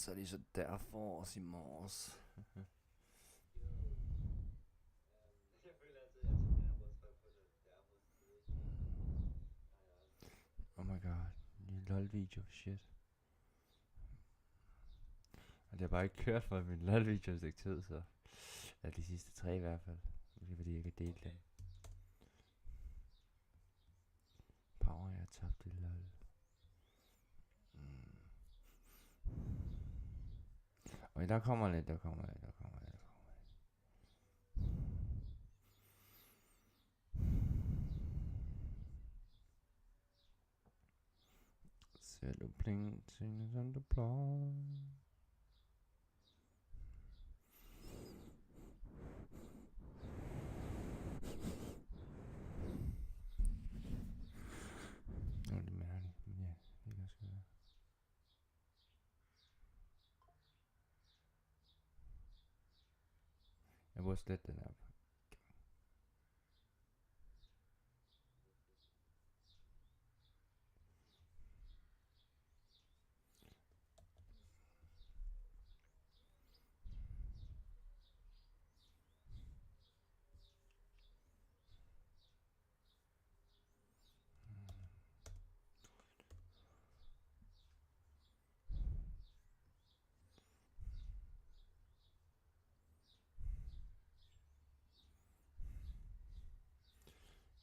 Så er det så derfor også i morges. Oh my god, ny LOL-video, shit. Og det har bare ikke kørt for min LOL-video et tid, så... Ja, de sidste 3 i hvert fald. Det er fordi, jeg kan dele dem. Power, jeg tabte i LOL. Og der kommer lidt. Ser du blinke tingene som du plejer? Nå, det er mærkeligt, men ja, det kan også være. Jeg burde slette den op.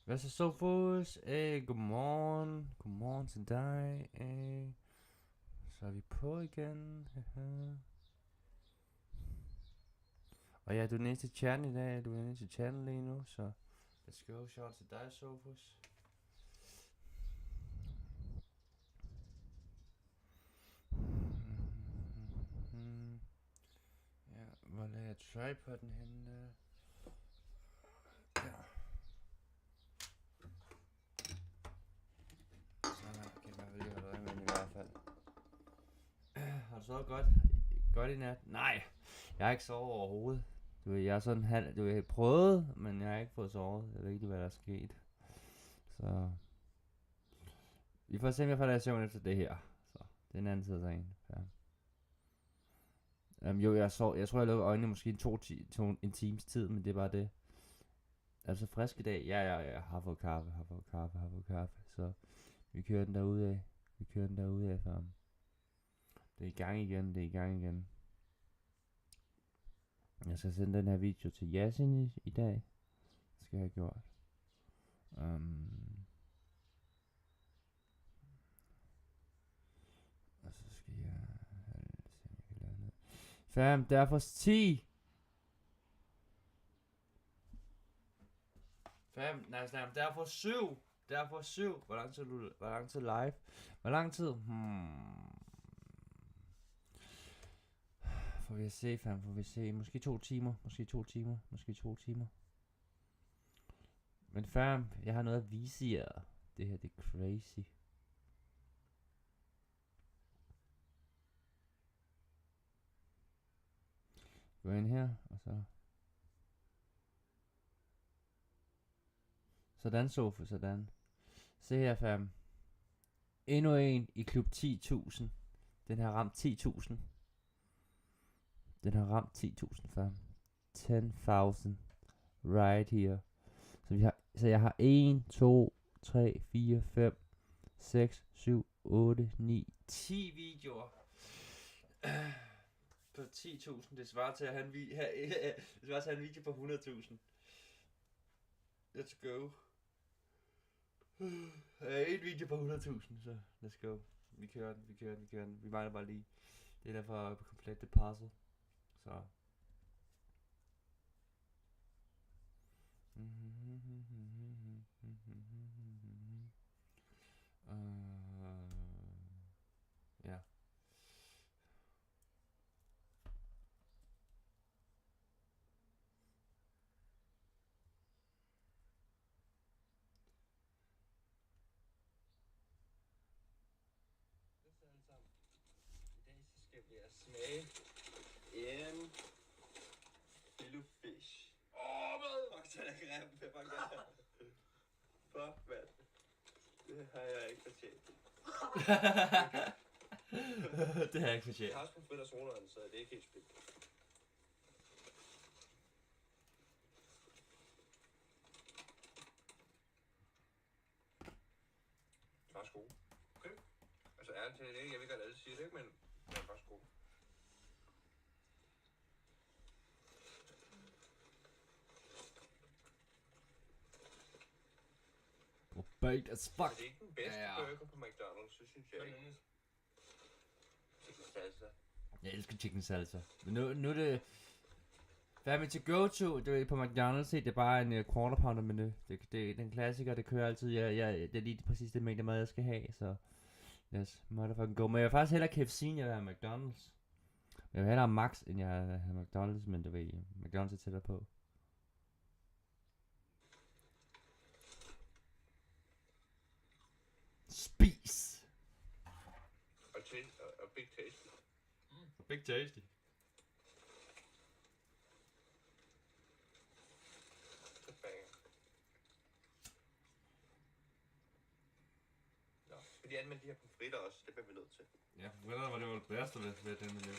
Hvad så, Sofus? Godmorgen. Godmorgen til dig. Så er vi på igen. Og ja, du er næste channel i dag. Du er næste channel lige nu, så let's go. Shout til dig, Sofus. Ja, hvor lader jeg tripodden henne? Ja. Så kan man lige holde øje med den i hvert fald. Har du sovet godt i nat? Nej, jeg har ikke sovet overhovedet. Jeg er sådan jeg har prøvet, men jeg har ikke fået sovet. Jeg ved ikke, hvad der er sket. Så vi får se, om jeg falder i søvn efter det her. Så det er en anden side af sagen. Ja. Jo, jeg tror, jeg lukker øjnene måske en times tid, men det er bare det. Er du så frisk i dag? Ja, jeg har fået kaffe. Så vi kører den derude af. Fam. Det er i gang igen. Jeg skal sende den her video til Yasin i dag. Det skal jeg have gjort. Og så skal jeg se, om jeg kan lave noget. Fam, derfor 10. Fam, derfor 7. Derfor 7. Hvor lang tid live? Hvor lang tid? Får vi at se, fam, får vi at se. Måske 2 timer. Men fam, jeg har noget at vise jer. Det her, det er crazy. Gå ind her, og så... Sådan, Sofie, sådan. Se her, fam. Endnu en i klub 10.000. Den har ramt 10.000. Fam. 10.000. Right here. Så jeg har 1, 2, 3, 4, 5, 6, 7, 8, 9, 10 videoer. På 10.000. Det svarer til at have en video på 100.000. Let's go. En video på 100.000, så let's go. Vi kører den. Vi mangler bare lige. Det er derfor komplet det puzzle. Så. Ja. I dag så skal vi smage en filofish. Fuck, så er det grimt. Fuck, mand. Det har jeg ikke fortjent. Det har jeg ikke fortjent. Jeg har også på fritter soleren, så det er ikke helt spildt. Det er faktisk god. Okay. Altså ærligt talt, jeg ved godt, alle siger det, ikke? Men det er faktisk god. Baked as fuck. Det er ikke den bedste burger på McDonald's, det synes jeg ikke. Chicken salsa. Jeg elsker chicken salsa. Men nu er det... Hvad er mit to go to? Det er på McDonald's, det er bare en quarter pounder menu. Det er den klassiker, det kører altid. Det er lige præcis det mængde mad, jeg skal have, så... Yes, motherfucking go. Men jeg vil faktisk hellere KFC, end jeg vil have McDonald's. Jeg vil hellere Max, end jeg vil have McDonald's, men det ved jeg. McDonald's er tættere på. Spis! Og Big Tasty. Big Tasty. Nå, vil de anmelde de her pomfritter også? Det bliver vi nødt til. Ja, pomfritter var det bedste ved den miljø.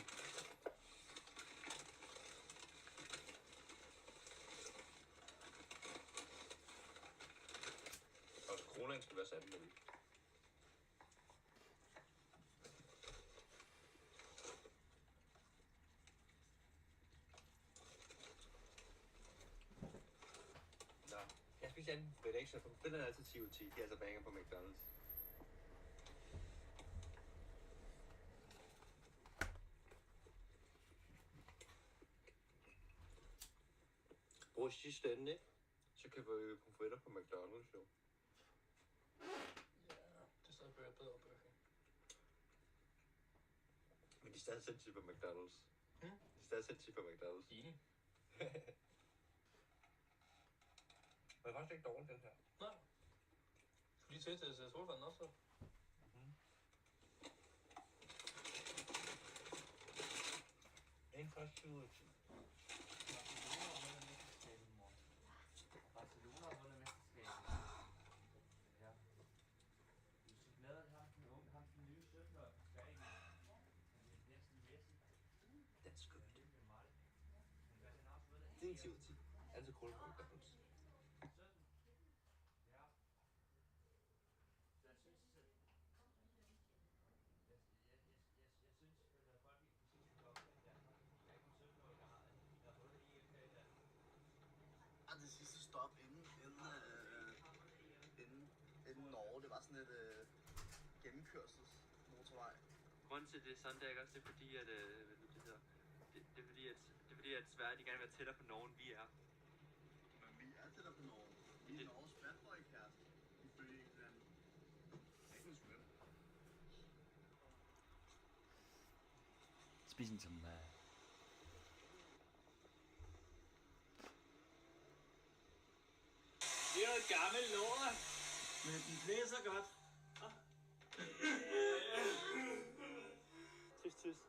Og coronaen skal være sat med. Nå, jeg spiser anden pomfritter, ikke? Så pomfritterne er altid 10 ud af 10. De er altså banger på McDonald's. Brug sidste ende, ikke? Så kan vi pomfritter på McDonald's, jo. Ja, det er stadig bedre burger. Men de er stadig sindssygt på McDonald's. De er stadig sindssygt på McDonald's. Enig. Men det er faktisk ikke dårligt, den her. Nej. Skal lige teste solvanden også, så? En først 20 ud af 10. Barcelona har vundet mesterskabet. Ja. Du er så glad, at ham den nye søfler Spanien. Han er næsten Messi. That's good. Det er en 10 ud af 10. Altid cool på McDonald's. Det sidste stop inden Norge, det var sådan et gennemkørselsmotorvej. Grunden til det er sådan, det er også, det er fordi, at det er fordi, at Sverige de gerne vil være tættere på Norge, end vi er. Men vi er tættere på Norge. Vi er Norges fatbøjkæreste, ifølge en eller anden. Ikke en svøm. Spis en tomat. Det er jo et gammelt lort, men den blæser godt. Tys.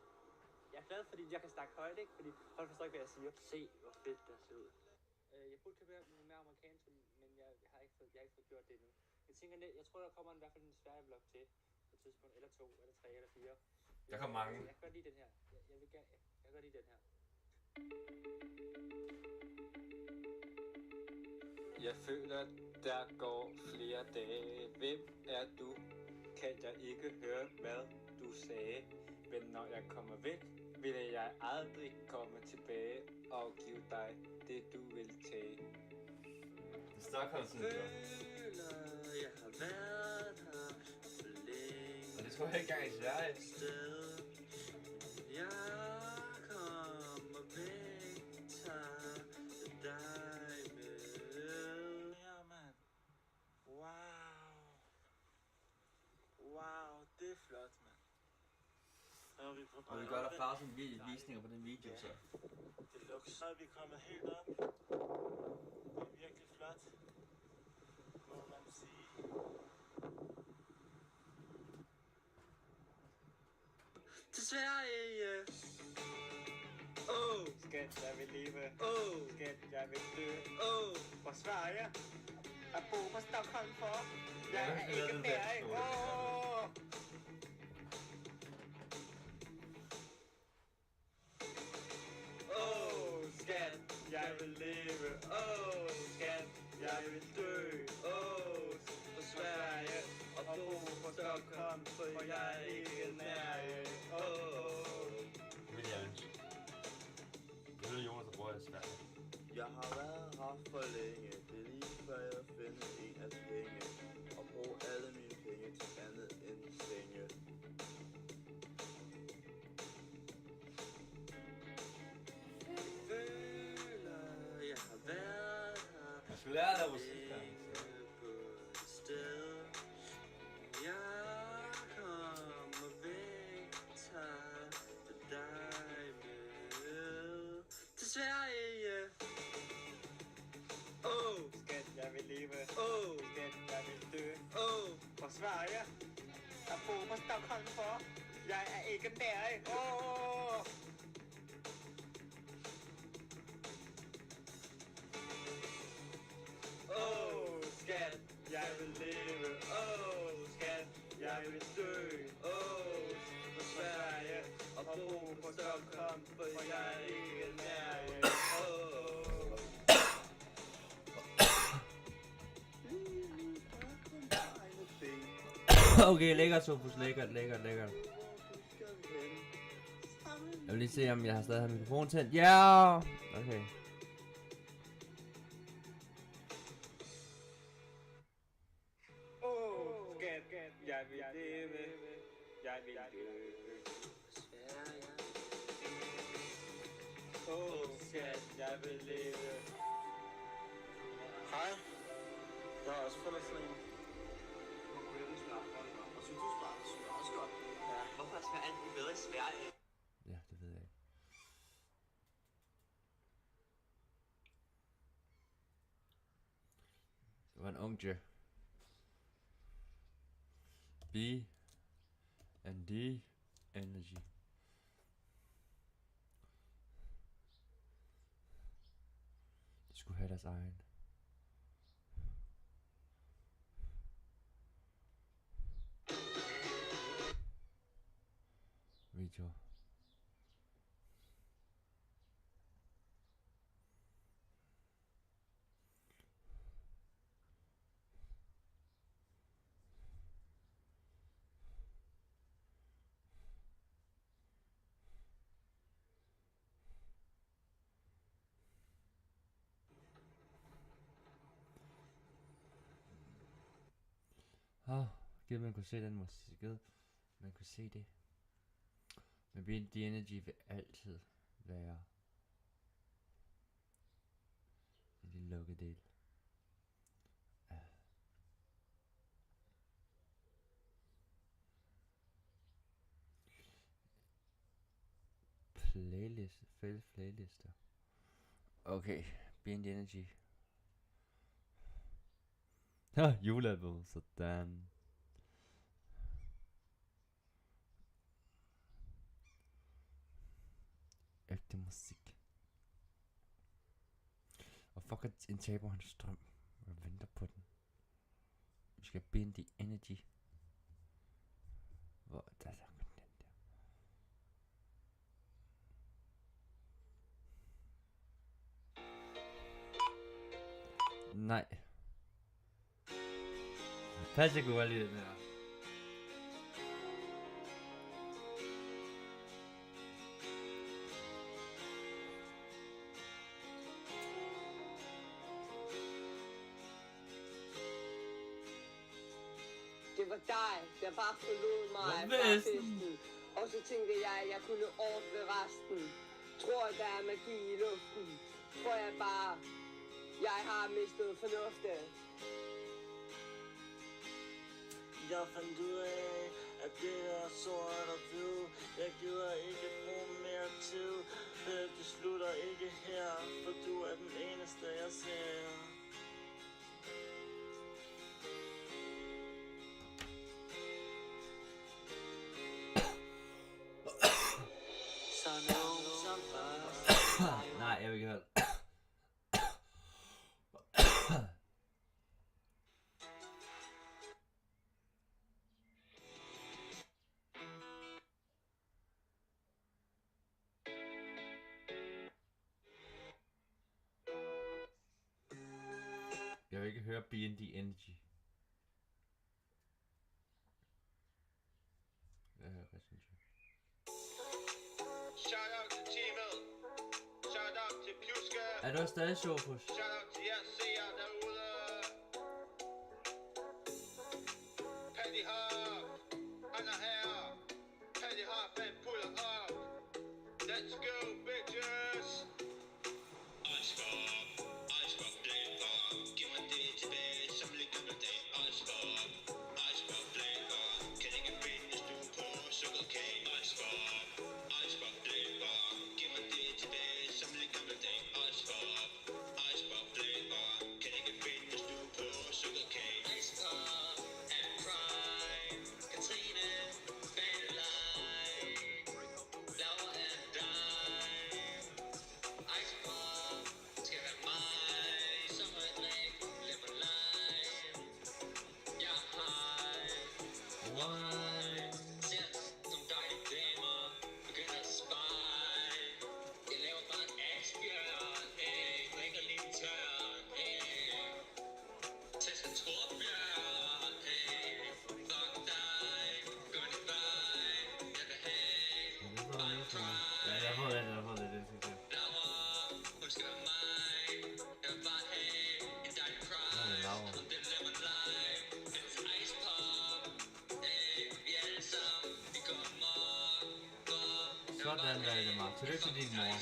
Jeg er glad, fordi jeg kan snakke højt, ikke? Fordi folk forstår ikke, hvad jeg siger. Se, hvor fedt der ser ud. Jeg burde købe mere amerikansk, men jeg har ikke fået gjort det endnu. Jeg tror, der kommer i hvert fald en Sverige-vlog til på et tidspunkt, eller 2, eller 3, eller 4. Der kommer mange. Jeg kan godt lide den her. Jeg kan godt lide den her. Jeg føler, der går flere dage. Hvem er du? Kan jeg ikke høre, hvad du sagde? Men når jeg kommer væk, vil jeg aldrig komme tilbage og give dig det, du vil tage. Det er Stockholm-syndrom. Jeg har været her for længe. Og det tror jeg ikke engang i Sverige. Jeg kommer væk, tager dig med. Ja, mand. Wow, det er flot, mand. Og vi gør der bare sådan visninger på den video, så. Det lugter. Så er vi kommet helt op. Det er virkelig flot, må man sige. Til Sverige! Skat, jeg vil leve. Skat, jeg vil dø. For Sverige. At bo på Stockholm for. Jeg er ikke færdig. kom, for jeg er ikke nær. Det vil jeg ønske. Det er Jonas, der bruger det svært. Jeg har været her for længe. Det er lige før jeg finder en at hænge. Og bruge alle mine penge til andet end senge. Føler, jeg har været her. Jeg skal lære dig musik her. På et sted. Jeg kommer væk, tager til dig med. Til Sverige. Skat, jeg vil leve. Skat, jeg vil dø. For Sverige. Jeg bor på Stockholm for. Jeg er ikke nær. Skat, jeg vil leve. Skat, jeg vil dø. For Sverige. Og bo på Stockholm, for jeg er ikke nær. Okay, lækkert, Sofus. Lækkert. Jeg vil lige se, om jeg har stadig mikrofonen tændt. Ja! Okay. Skat, jeg vil leve. Jeg vil dø. Skat, jeg vil leve. Hej. Jeg har også fundet sådan en. Og synes du smager også godt? Ja. Hvorfor smager alt det bedre i Sverige? Ja, det ved jeg ikke. Det var en ung Jø. B and D Energy. De skulle have deres egen. Video. Givet man kunne se den musik, man kunne se det. Men BND Energy vil altid være en lille lukket del. Playlister. Okay, BND Energy. Julealbum, sådan. Ægte musik. Og fuck en taber hans strøm. Jeg venter på den. Vi skal binde energy. Hvor der er den der. Nej. Pas jeg kunne lige den her. Det var dig, der bare forlod mig Hvad fra vesten? festen. Og så tænkte jeg, at jeg kunne ordne resten. Tror, der er magi i luften. Tror jeg bare, jeg har mistet fornuften. Jeg fandt ud af, at det er sort og hvid. Jeg gider ikke bruge mere tid. Det slutter ikke her, for du er den eneste, jeg ser. Nej, jeg vil ikke høre. Jeg vil ikke høre BND Energy. Er du stadig Sofus? Shout out til jer seere derude. Paddy Hop, han er her. Paddy Hop, han puller op. Let's go, bitches. Iceberg, flavor. Giv mig det tilbage, som lidt gamle dage. Iceberg, flavor. Kan ikke finde, hvis du er på sukkerkage. Iceberg, flavor. Giv mig det tilbage, som lidt gamle dage. Iceberg, flavor. Kan ikke finde, hvis du er på sukkerkage. Iceberg, and crime. Katrine, Baneline. Laura and Dime. Iceberg skal være mig. Som et lag, lemon lime. Jeg er high. Wine. Ser nogle dejlige damer. Begynder at spy. Jeg laver bare en asbjørn. Hey, drikker lige en tørn. Hey. Tæsker torbjørn. Hey. Fuck dig. Gør det bare. Jeg vil have. Bare en crime. Ja, jeg får det, det synes jeg. Laura, hun skal være mig. Jeg vil bare have en dejlig crime. Hvad er det, Laura? Om det er lemon lime. Hendes ice pop. Hey, vi alle sammen. Vi går amok. Sådan, Valdemar. Tillykke til din mor.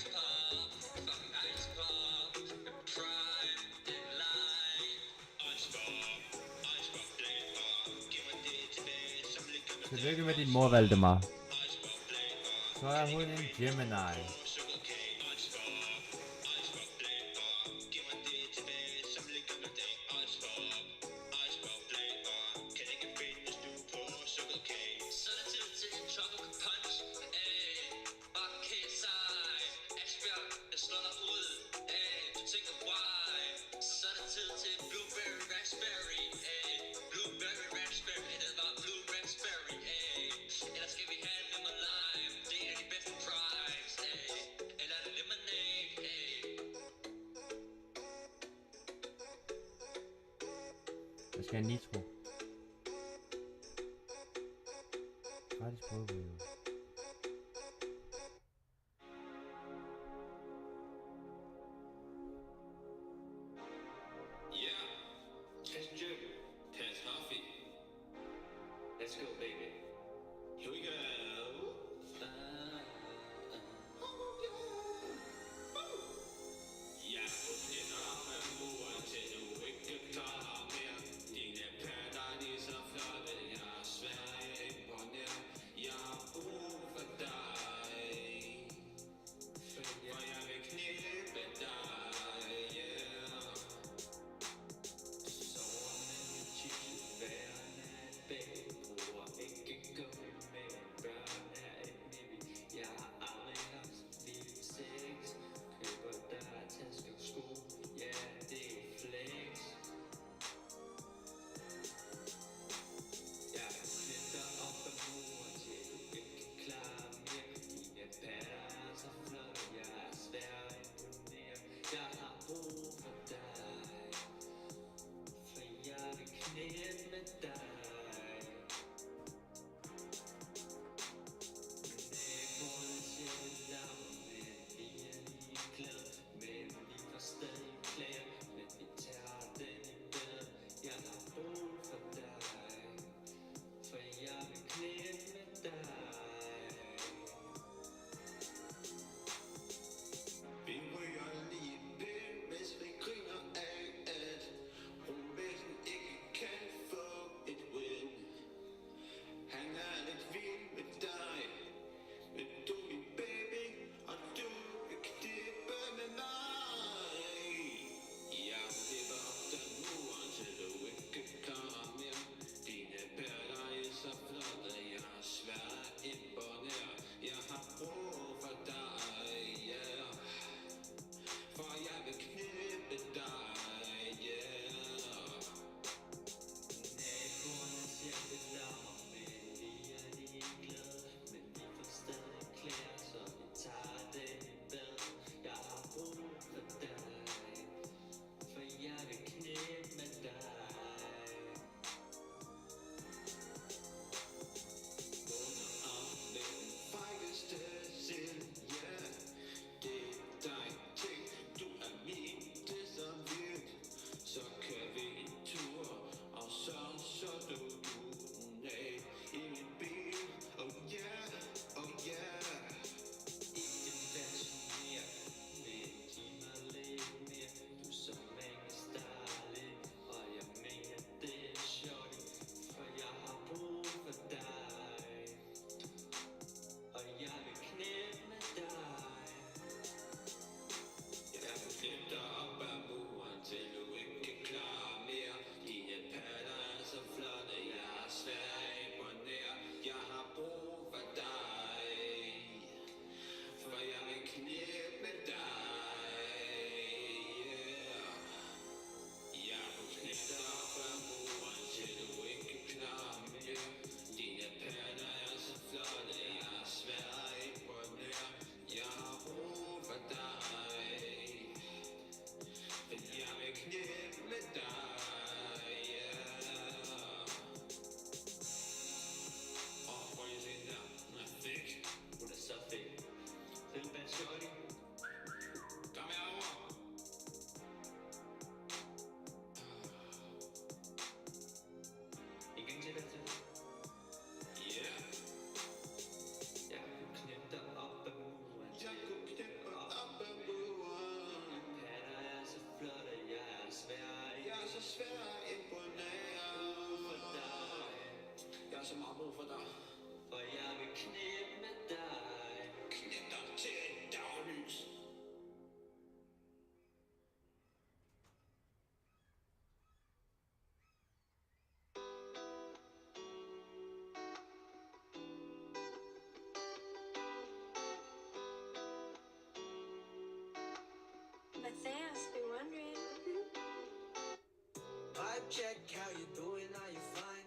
Tillykke med din mor, Valdemar. Så er hun en Gemini. Så er det tid til en tropical punch. Bare KSI. Asbjørn, jeg slår dig ud. Du tænker why. Så er det tid til blueberry raspberry. Blueberry raspberry. Det var blue raspberry. Eller skal vi have lemon lime? Det er en af de bedste fries. Eller er det lemonade? Jeg skal have nitro. Gratis prøvebillede. Yeah. Test Jim. Test Huffy. Let's go, baby. Here we go. Jeg åbner med muren til du ikke klarer mere. Dine patter, de er så flotte. Jeg er svær at imponere. Jeg har brug for dig. For jeg vil knippe dig, yeah. Sover med chips hver nat, baby. Bruger ikke gå med check, how you doing? Are you fine?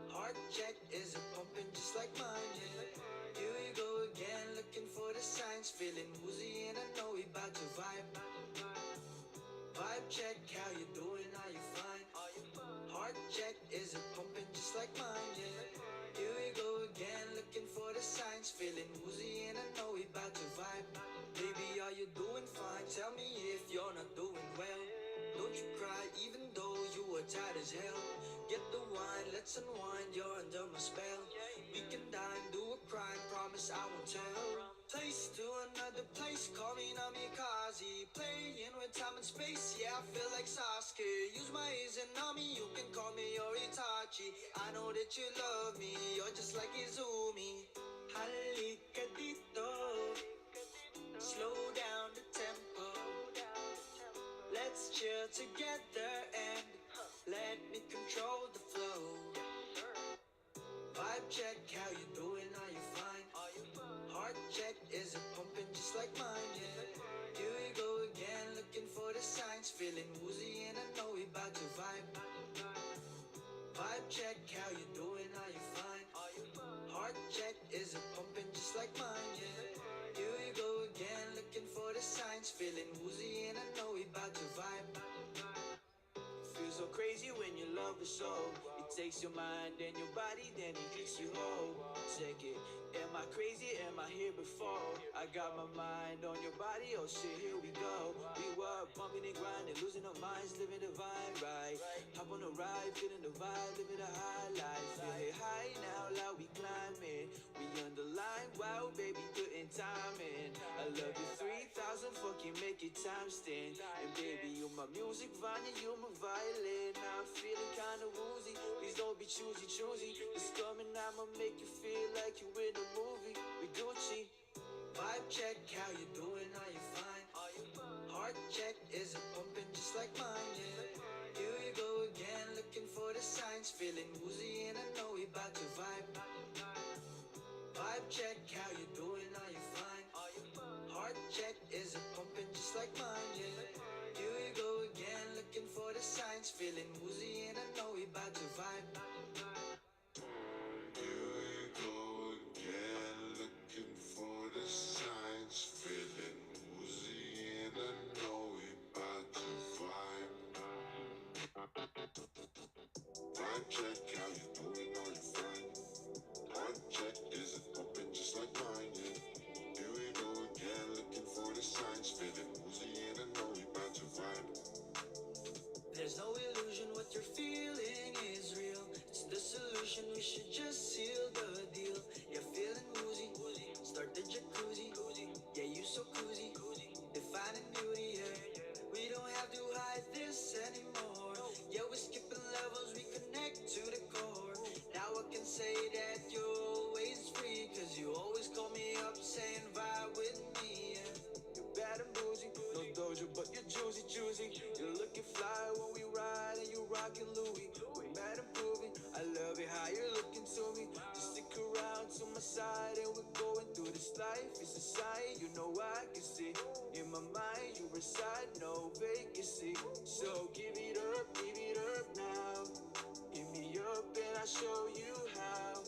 Heart check, is it pumping just like mine? Yeah. Here we go again, looking for the signs, feeling woozy and I know we bout to vibe. Vibe check, how you doing? Are you fine? Heart check, is it pumping just like mine? Yeah. Here we go again, looking for the signs, feeling woozy and I know we bout to vibe. Baby, are you doing fine? Tell me if you're not doing well. Don't you cry, even though you are tired as hell. Get the wine, let's unwind, you're under my spell. We can dine, do a crime, promise I won't tell. Place to another place, call me Namikaze. Playing with time and space, yeah, I feel like Sasuke. Use my Izanami, you can call me your Itachi. I know that you love me, you're just like Izumi. Halika dito, slow down the tempo. Let's chill together and let me control the flow. Vibe check, how you doing? Are you fine? Heart check, is it pumping just like mine? Yeah. Here we go again, looking for the signs, feeling woozy and I know we bout to vibe. Vibe check, how you doing? Are you fine? Heart check, is it pumping just like mine? Yeah. Here we go again, looking for the signs, feeling woozy and I know we bout to vibe. Feels so crazy when you love the soul. It takes your mind and your body, then it hits you whole. Check it. Am I crazy? Am I here before? I got my mind on your body. Oh shit, here we go. We were bumping and grinding, losing our minds, living the vibe right. Hop on the ride, feeling the vibe, living the high life. Feeling high now, like we climbing. We underline, wow, baby, putting time in. I love you 3,000, fucking make it times 10. And baby, you my music, Vanya, you my violin. Now I'm feeling kinda woozy. Please don't be choosy. It's coming, I'ma make you feel like you in a movie. We Gucci. Vibe check, how you doing? Are you fine? Heart check, is it pumping just like mine? Yeah. Here we go again, looking for the signs, feeling woozy and I know we bout to vibe. Vibe check, how you doing? Are you fine? Heart check, is it pumping just like mine? Yeah. Here we go again, looking for the signs, feeling woozy and I know we bout to vibe. Here we go again, looking for the signs, feeling woozy and I know we bout to vibe. Vibe check, how you doing? Are you fine? Heart check, is it pumping just like mine? Yeah. Here we go again, looking for the signs, feeling woozy and I know we bout to vibe. There's no illusion, what you're feeling is real. It's the solution, we should just seal the deal. You're feeling woozy, start the jacuzzi. Yeah, you so cozy, defining beauty, yeah. We don't have to hide this anymore. Yeah, we're skipping levels, we connect to the core. Now I can say that you're always free, cause you always call me up saying vibe with me, yeah. You're bad and bougie, no doja, but you're juicy. You're looking fly when we ride and you rockin' Louis. We're mad and groovy, I love it how you're looking to me. Just stick around to my side and we're going through this life. It's a sign, you know I can see. In my mind you reside, no vacancy. So give it up now. Hit me up and I'll show you how.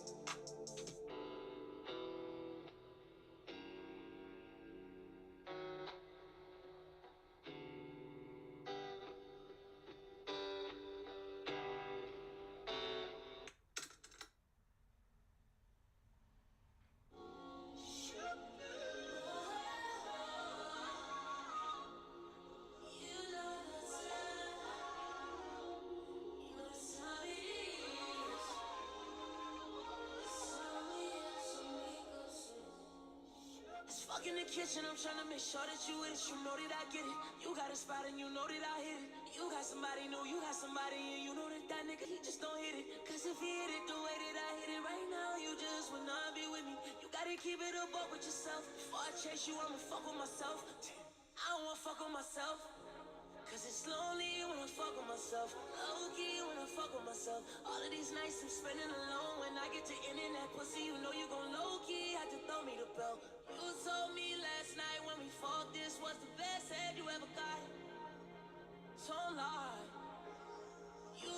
Fuck in the kitchen, I'm tryna make sure that you with it. You know that I get it. You got a spot and you know that I hit it. You got somebody new, you got somebody and you know that nigga, he just don't hit it. Cause if he hit it the way that I hit it right now, you just would not be with me. You gotta keep it up with yourself. Before I chase you, I'ma fuck with myself. I don't wanna fuck with myself. Cause it's lonely when I fuck with myself. Low-key when I fuck with myself. All of these nights I'm spending alone. When I get to ending that pussy, you know you gon' low-key have to throw me the belt. You told me last night when we fought, this was the best head you ever got. Don't lie. You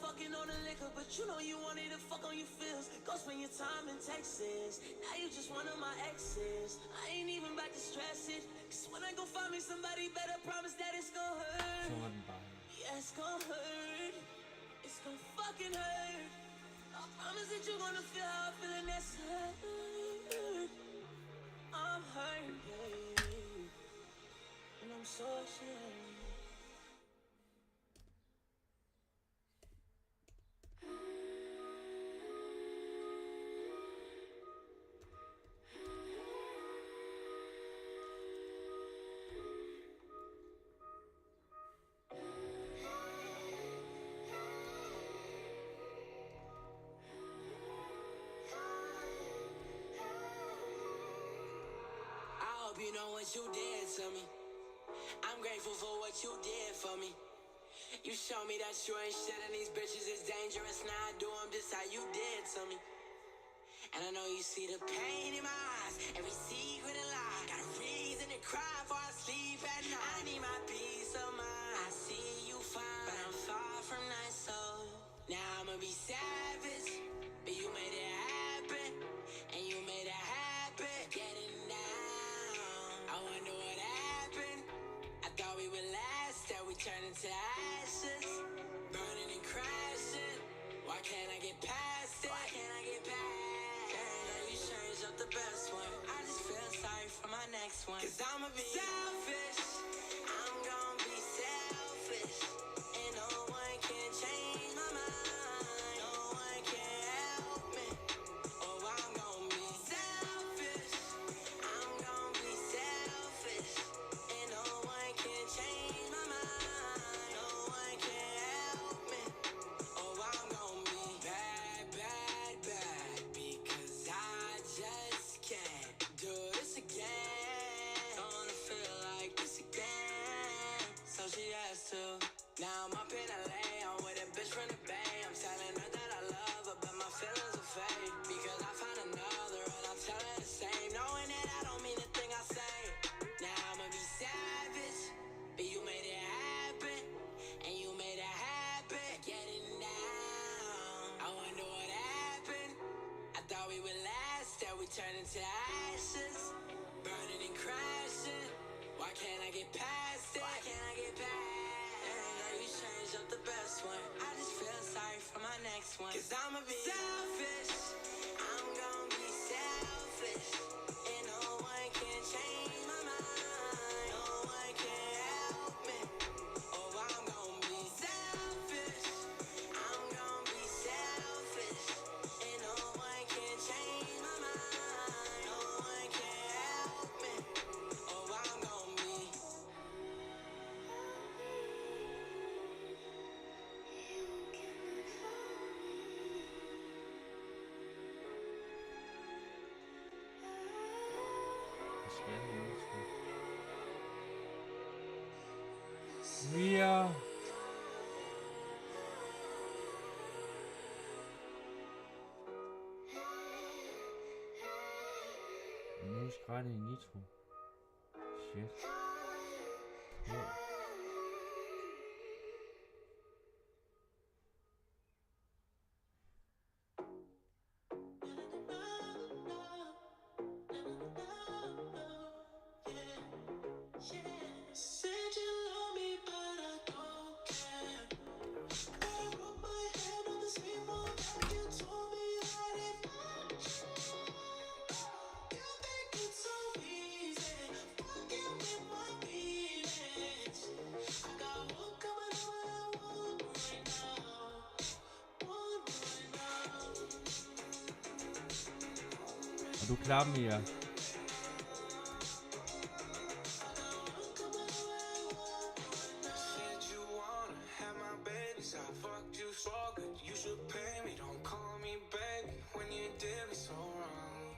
fucking on the liquor, but you know you wanted to fuck on your feels. Go spend your time in Texas. Now you just one of my exes. I ain't even about to stress it. Cause when I go find me somebody better, promise that it's gonna hurt. Yeah, it's gonna hurt. It's gonna fucking hurt. I promise that you're gonna feel how I feel, and that's hurt. I'm hurt, babe. And I'm so ashamed. You know what you did to me. I'm grateful for what you did for me. You show me that you ain't shit and these bitches is dangerous. Now I do them just how you did to me. And I know you see the pain in my eyes, every secret and lie. Got a reason to cry before I sleep at night. I need my peace of mind. I see you fine, but I'm far from nice, so now I'ma be savage. But you made it happen, and you made it happen. Getting down, I wonder what happened. I thought we would last, that we turned into ashes. Burning and crashing. Why can't I get past it? Why can't I get past it? Girl, you changed up the best one. I just feel sorry for my next one. Cause I'ma be selfish. I'm gonna be selfish. And no one can change my mind. No one can help me. Oh, I'm gonna be selfish. I'm gonna be selfish. And no one can change my mind. No one can help me. Oh, I'm gonna be bad, bad, bad. Because I just can't do this again. Don't wanna feel like this again. So she has to. Now I'm up in LA, I'm with a bitch from the Bay. I'm telling her that I love her, but my feelings are fake. Because I found another and I'll tell her the same. Knowing that I don't mean a thing I say. Now I'ma be savage, but you made it happen. And you made it happen. Getting down, I wonder what happened. I thought we would last, that we turned into ashes. Burning and crashing. Why can't I get past it? Why can't I get past it? Girl, you changed up the best one. I just feel sorry for my next one. Cause I'ma be selfish. I'm gonna be selfish. And no one can change my mind. No one can help me. Oh, I'm gonna be selfish. I'm gonna be selfish. And no one can change my mind. No one can help me. Oh, I'm gonna be. Vi er... Nu skræt i nitro. Shit. Ja. Said you love me, but I don't care. I put my hand on the speedboat, and you told me that if you think it's so easy, fucking with my feelings. I got one coming over and one right now. One right now. Og du klapper mig, ja. Said you wanna have my babies, I fucked you so good, you should pay me. Don't call me baby when you did me so wrong.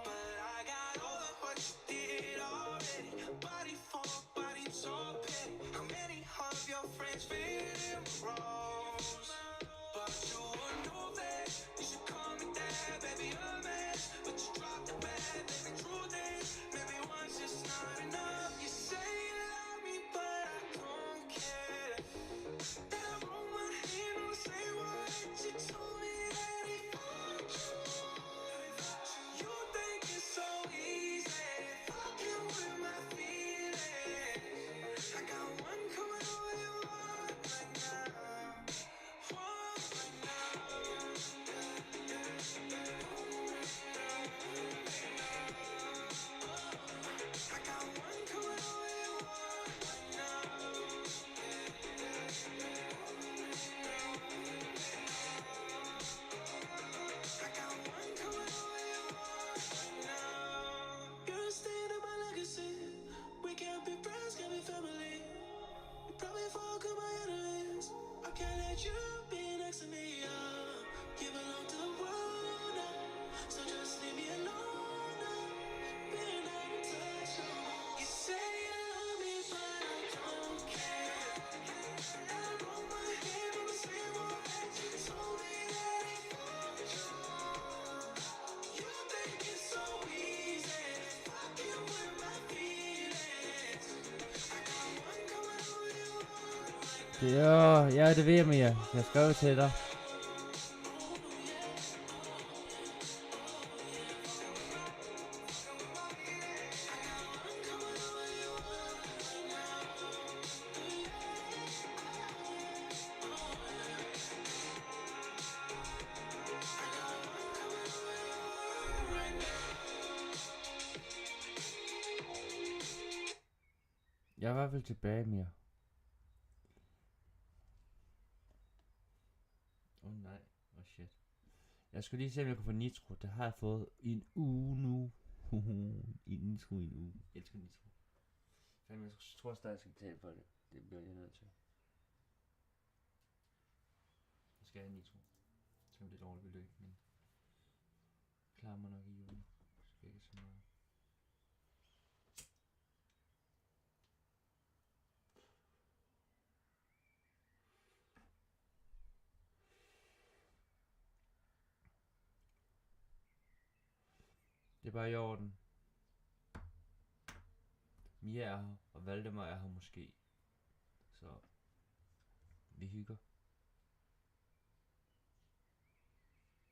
But I got over what you did already. Body for body, so petty. How many of your friends fit in roles? But you would know that you should call me that, baby, I'm mad. But you dropped the bag Det ved jeg, Mia. Jeg skrev til dig. Jeg er i hvert fald tilbage, Mia. Nej. Shit. Jeg skulle lige se, om jeg kunne få nitro. Det har jeg fået i en uge nu. I nitro i en uge. Jeg elsker nitro. Fanden, jeg tror stadig, jeg skal betale for det. Det bliver jeg nødt til. Jeg skal have nitro. Selvom det er dårligt beløb, men klarer mig nok i julen. Skal ikke så meget. Det er bare i orden. Mia er her, og Valdemar er her måske. Så vi hygger.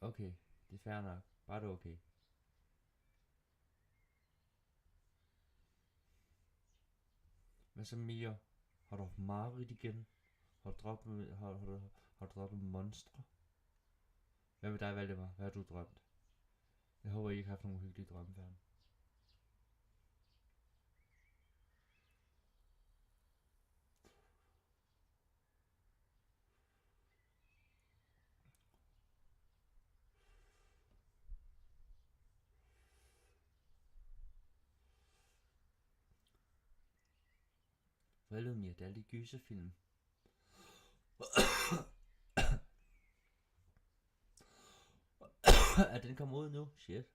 Okay, det er fair nok. Bare det er okay. Hvad så, Mia? Har du haft mareridt igen? Har du droppet monstre? Hvad med dig, Valdemar? Hvad har du drømt? Jeg håber, I ikke har haft nogle uhyggelige drømme før. Hvad lød Mia? Det er alle de gyserfilm. Er den kommet ud nu? Shit.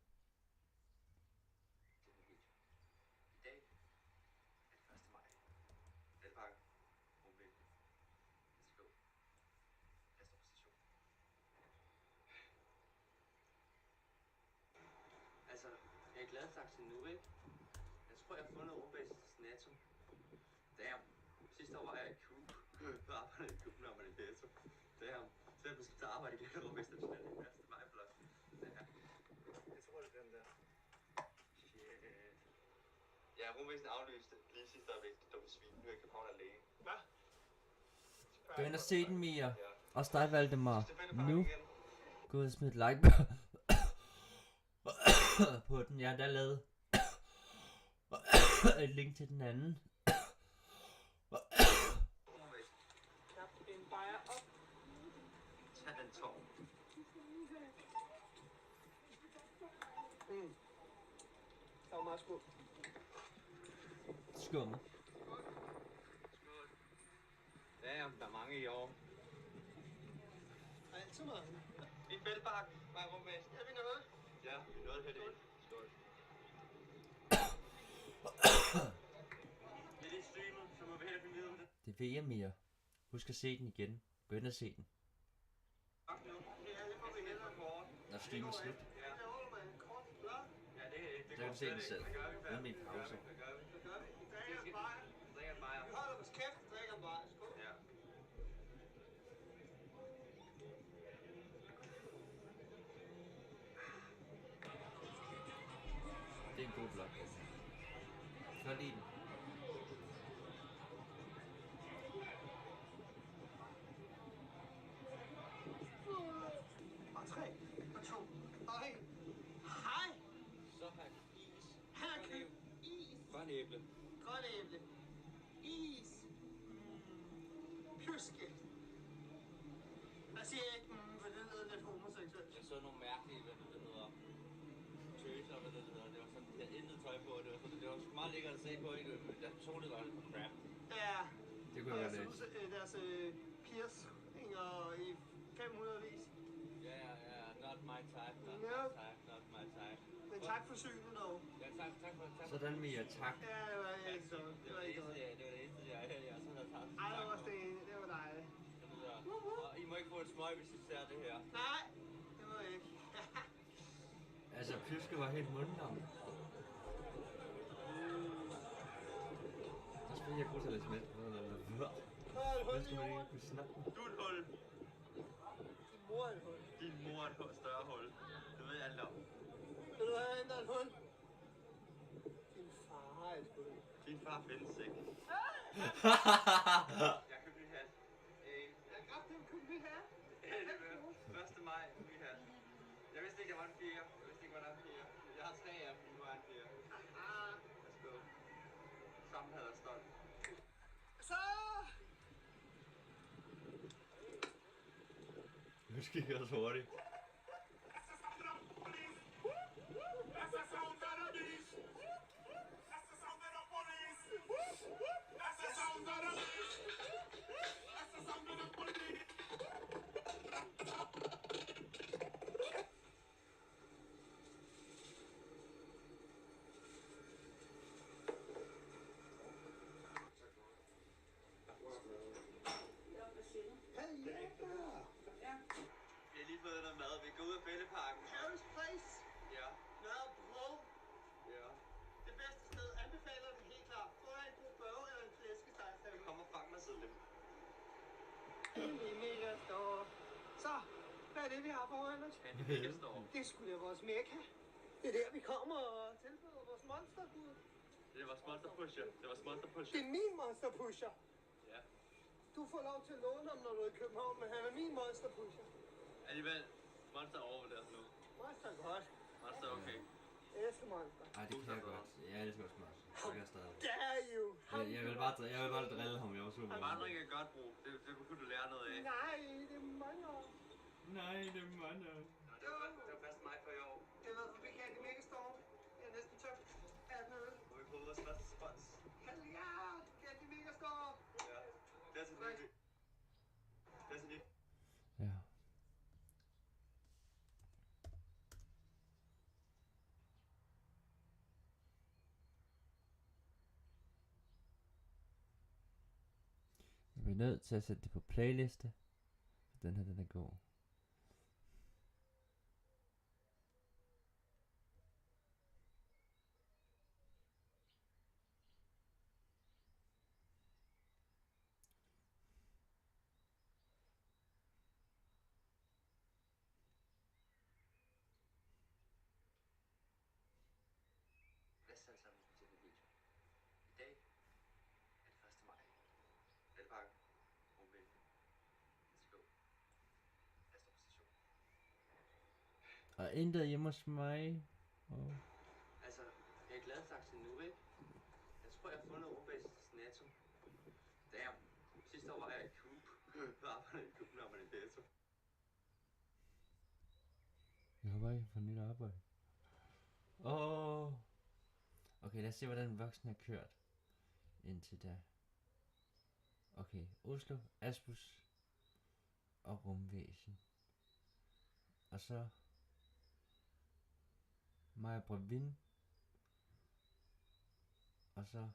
Altså, jeg er glad faktisk nu, ikke? Jeg tror, jeg har fundet Rumbases Netto. Damn. Sidste år var jeg i Coop. Jeg arbejdede i Coop, når man er i Netto. Damn. Så jeg blev skiftet arbejde igen, og Rumbases Netto er det værste mig blot. Jeg tror, det er den der. Shit. Ja, Rumbasen aflyste lige sidste øjeblik. Det dumme svin. Nu er jeg i København alene. Hvad? Gå ind og se den, Mia. Også dig, Valdemar. Nu. Gå ud og smid et like på den. Jeg har da lavet et link til den anden. Knap en bajer op. Tag den tom. Der var meget skål. Skum. Damn, der er mange i år. Altid mange. Vi er Bæltbakke, bare Rumbasen. Er vi noget? Ja, vi er noget her det. Skål. Det er lige streamet, så må vi have finde videre. Det ved jeg, Mia. Husk at se den igen. Gå ind og se den. Når streamen er slut. Så kan du se den selv. Uden min pause. Hold da kæft, drikker bare. Skål. Ja. Det er en god blog. Kan du lide den? Og 3, og 2, og 1. Hej! Så har jeg is. Han har købt is. Grøn æble. Grøn æble. Is. Pjuske. Jeg siger ikke, for det lyder lidt homoseksuelt. Jeg så nogle mærkelige, hvad det hedder, tøser, hvad det hedder. Det var sådan, de havde intet tøj på. Det var meget lækkert at se på, ikke? Men deres personligt var lidt crap. Ja. Det kunne jeg godt læse. Deres piercinger i 500 vis. Ja, not my type, not my type. Men tak for synet dog. Ja, tak for. Sådan, Mia. Tak. Ja, det var ikke så. Det var ikke godt. Det var det eneste, jeg så havde taget. Ej, det var også det ene. Det var dejligt. Og I må ikke få et smøg, hvis I ser det her. Nej, det må jeg ikke. Altså, Pjuske var helt mundlam. Der spiller jeg god til at læse med. Det skal man ikke kunne snakke med. Du er et hul. Din mor er et hul. Din mor er et større hul. Det ved jeg alt om. Vil du have ændret et hul? Din far er et hul. Din far findes ikke. Jeg købte ny hat. Jeg kan godt købe ny hat. 1. maj, ny hat. Jeg vidste ikke, der var en 4. Jeg vidste ikke, der var en 4. Jeg har 3 af dem, nu er en 4. Værsgo. Sammen havde jeg stolt. Så! Nu skal I gøre så hurtigt. Vi har lige fået noget mad. Vi går ud af fældeparken. Jerry's Place. Ja. Mad og brød. Ja. Det bedste sted. Anbefaler det helt klart. Få dig en god bøv eller en flæskestegshav. Kom og fang mig så lidt. Det er mega stor. Så, hvad er det, vi har foran os? Ja, det er mega stor. Det er sgu da vores mekka. Det er der, vi kommer og tilbyder vores monstergud. Det var monster pusher. Det var monster pusher. Det er min monster pusher. Ja. Du får lov til at låne ham, når du er i København, men han er min monster pusher. Alligevel, monster er overvurderet nu. Monster er godt. Monster er okay. Jeg elsker monster. Ej, det kan jeg godt. Jeg elsker også Mars. Det kan jeg stadig. Dare you. Jeg vil bare drille ham. Jeg var super. Vandring er godt brug. Det kunne du lære noget af. Nej, det er mange år. Nej, det er mig. Det var først mig for i år. Det har været forbi Candy Mega Store. Jeg er næsten tømt. Alt nede. Hvor vi på vores første spons. Ja, Candy Mega Store. Ja. Det er så nyt. Det er så nyt. Ja. Jeg er nødt til at sætte det på playliste. Den her, den er god. Lad os alle sammen til den video. I dag er det 1. maj. Fældeparken. Rumvæg. Let's go. Lad os stå på station. Og intet hjemme hos mig. Oh. Altså, jeg er Gladsaxe nu, ikke? Jeg tror, jeg har fundet Rumvægs Netto. Damn. Sidste år var jeg i Coop. Jeg arbejdede i Coop, når man er i Netto. Jeg håber ikke, jeg får nyt arbejde. Okay, lad os se, hvordan voksne har kørt. Indtil da. Okay, Oslo, Asbus og Rumvæsen. Og så Maja Brevin. Og så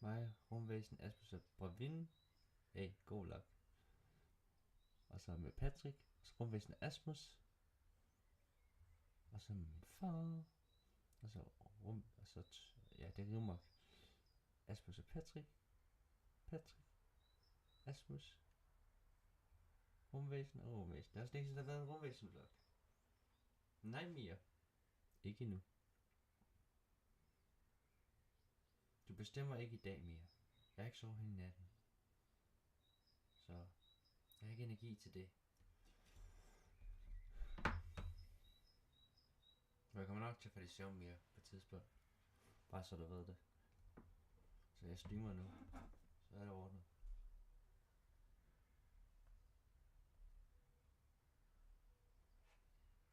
Maja, Rumvæsen, Asbus og Brevin. Hey, god luck. Og så med Patrick, og så Rumvæsen Asmus. Og så min far. Og så ja, det er Rumok. Asmus og Patrick. Asmus. Rumvæsen og Rumvæsen. Det er også længe siden, der har været en Rumvæsen-vlog. Nej mere. Ikke nu. Du bestemmer ikke i dag mere. Jeg har ikke sovet hele natten. Så jeg har ikke energi til det. Men jeg kommer nok til at få det søvn mere på et tidspunkt. Bare så du ved det. Så jeg streamer nu. Så er det ordnet.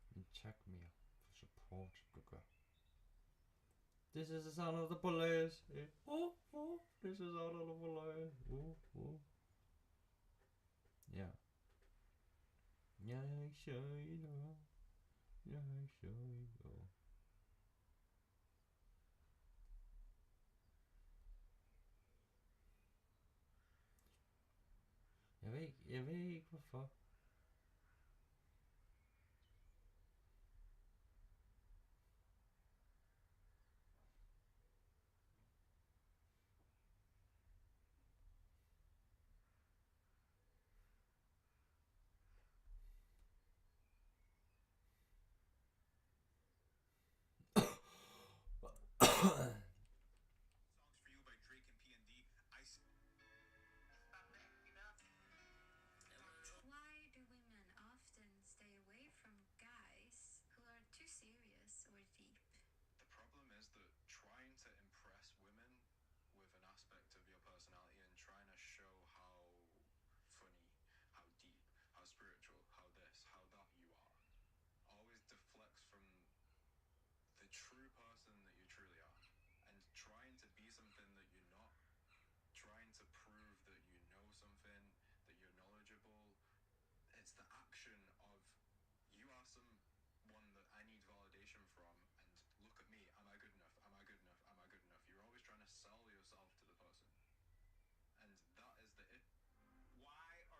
Men tak mere for support, du gør. This is the sound of the police. This is the sound of the police. Ja. Jeg shiner. Jeg shiner. Jeg ved ikke hvorfor.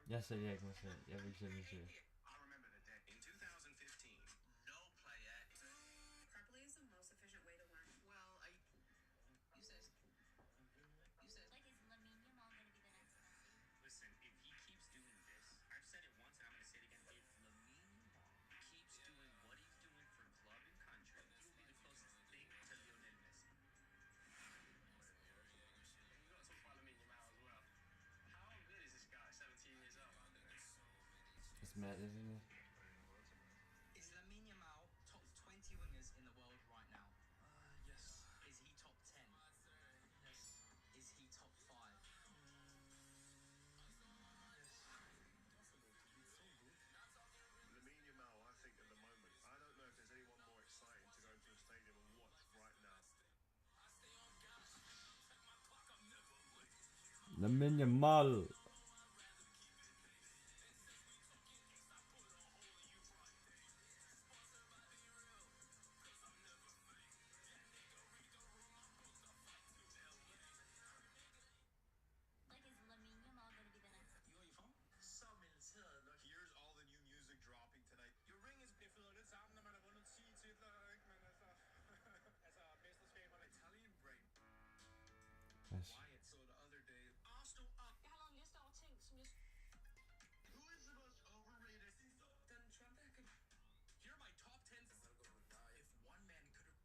Jeg sælger ikke mig selv. Jeg vil ikke sælge mig selv. It's mad, isn't it? Is Lamine Yamal top 20 wingers in the world right now? Yes. Is he top 10? Yes. Is he top 5? Yes. Possible to be so good. Lamine Yamal, I think at the moment, I don't know if there's anyone more exciting to go into a stadium and watch right now. Lamine Yamal. Here's all the new music dropping tonight. Your ring is det flyder lidt sammen, når man har vundet 10 titler, ikke? Men altså, mesterskaberne. Italian brain. Yes. Wyatt. So the other day, Arsenal up. Jeg har lavet en liste over ting, som jeg... who is the most overrated? Den Trump, der kan... Here are my top 10. If one man could have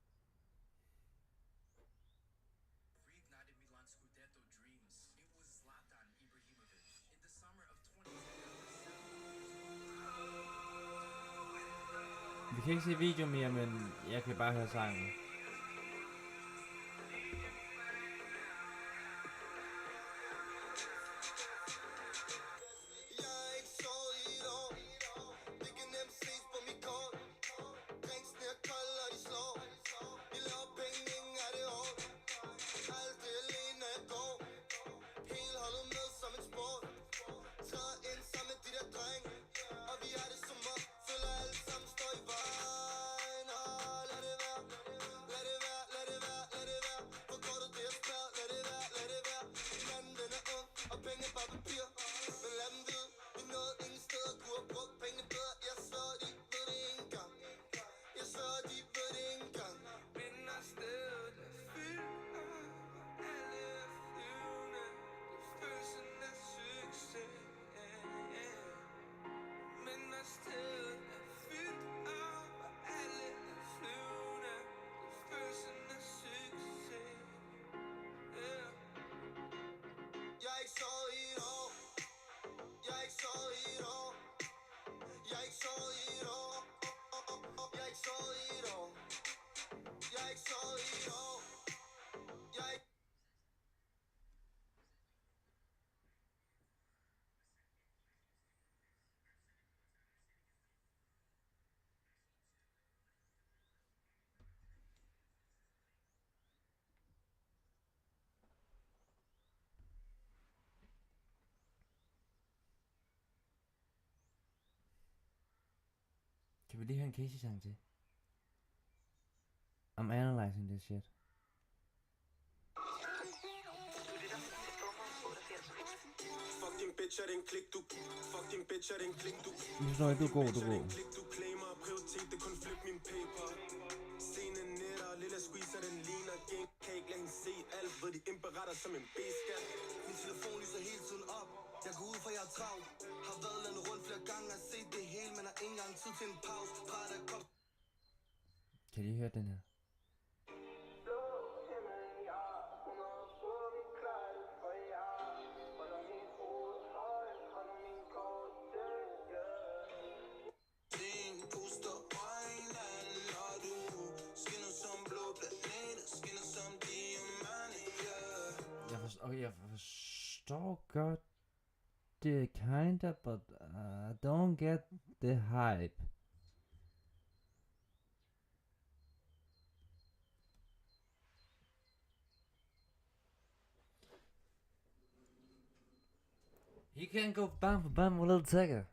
reignited Milan's Scudetto dreams, it was Zlatan Ibrahimovic. In the summer of 2010, Vi kan ikke se video mere, men jeg kan bare høre sangen. Kan vi lige høre en Casey-sang til? I'm analyzing this shit. Fucking bitch er den klik du. Fucking bitch er den klik du. Nu forstår jeg, du er god, du er god. Klik du claimer, prioritet det kun flip min paper. Scene netter, lille squeezer den ligner game cake. Lad hende se alt, hvor de indberetter som en B-skat. Min telefon lyser hele tiden op. Jeg går ud for jeg er travlt. Har været landet rundt flere gange og set det hele, men har ikke engang tid til en pause. Kan I høre den her? Okay, jeg forstår godt det kinda, but don't get the hype. He can't go bam for bam with Little Tiger.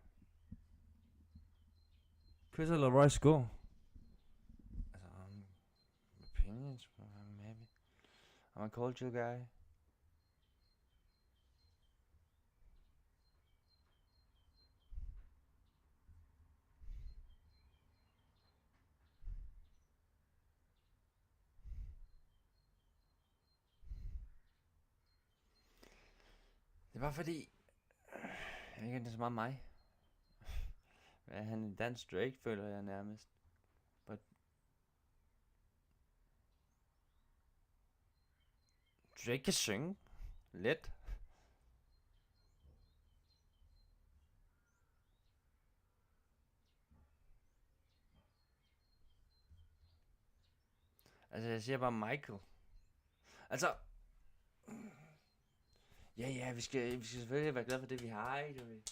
Chris or Leroy score. Altså, opinions, maybe. I'm a culture guy. Det var fordi... Jeg ved ikke, det er så meget mig. Han er en dansk Drake, føler jeg nærmest. But... Drake kan synge. Let. Altså, jeg siger bare Michael. Altså... Ja, vi skal selvfølgelig være glade for det, vi har, ikke?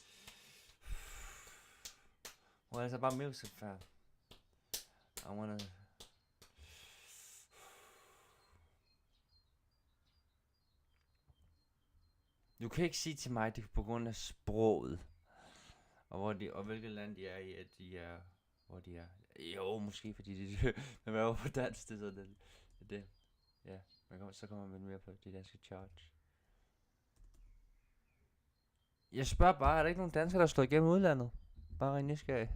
Well, it's about music, fam. I wanna... Du kan ikke sige til mig, at det er på grund af sproget. Og hvilket land de er i, at de er... Hvor de er. Jo, måske fordi de... Man er jo på dansk, det er sådan det. Ja, så kommer man mere på de danske charts. Jeg spørger bare, er der ikke nogen danskere, der slår igennem udlandet? Bare en nysgerrig.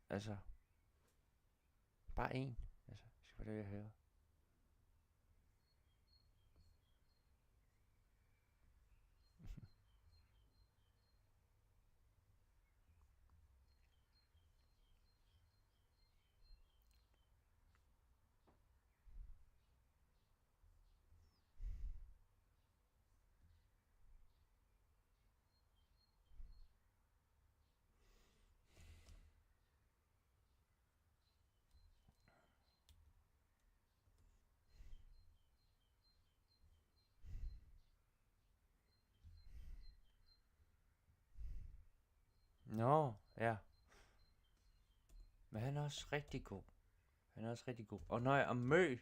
Altså. Bare en. Altså, det skal være det, jeg hører. Nå, ja. Men han er også rigtig god. Og nej, og Mø.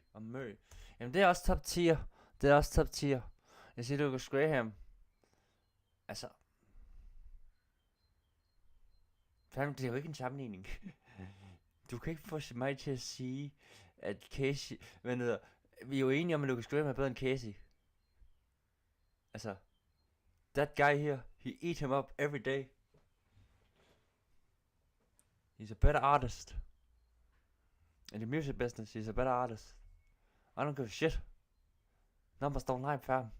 Jamen det er også top tier. Jeg siger Lucas Graham. Altså. Fandme, det er jo ikke en sammenligning. Du kan ikke få mig til at sige, at Casey... vi er jo enige om, at Lucas Graham er bedre end Casey. Altså. That guy here, he eat him up every day. He's a better artist. In the music business, he's a better artist. I don't give a shit. Numbers don't lie, fam.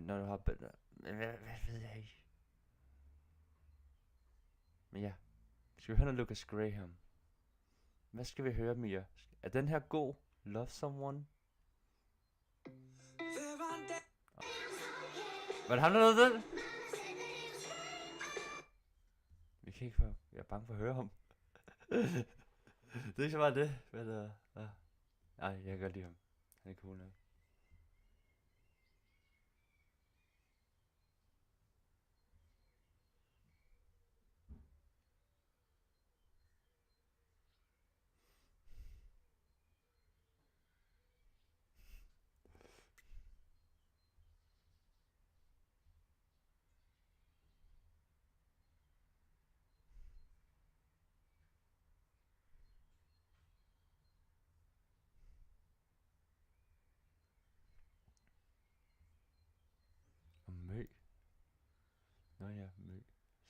Når du har bedre... Hvad ved jeg ikke. Men ja. Skal vi høre noget Lucas Graham? Hvad skal vi høre, Mia? Er den her god? Love Someone? Var det ham, der lavede den? Vi kan ikke høre. Jeg er bange for at høre ham. Det er ikke så meget det. Men nej, jeg kan godt lide ham. Han er cool nok. Mø. Nå ja, Mø.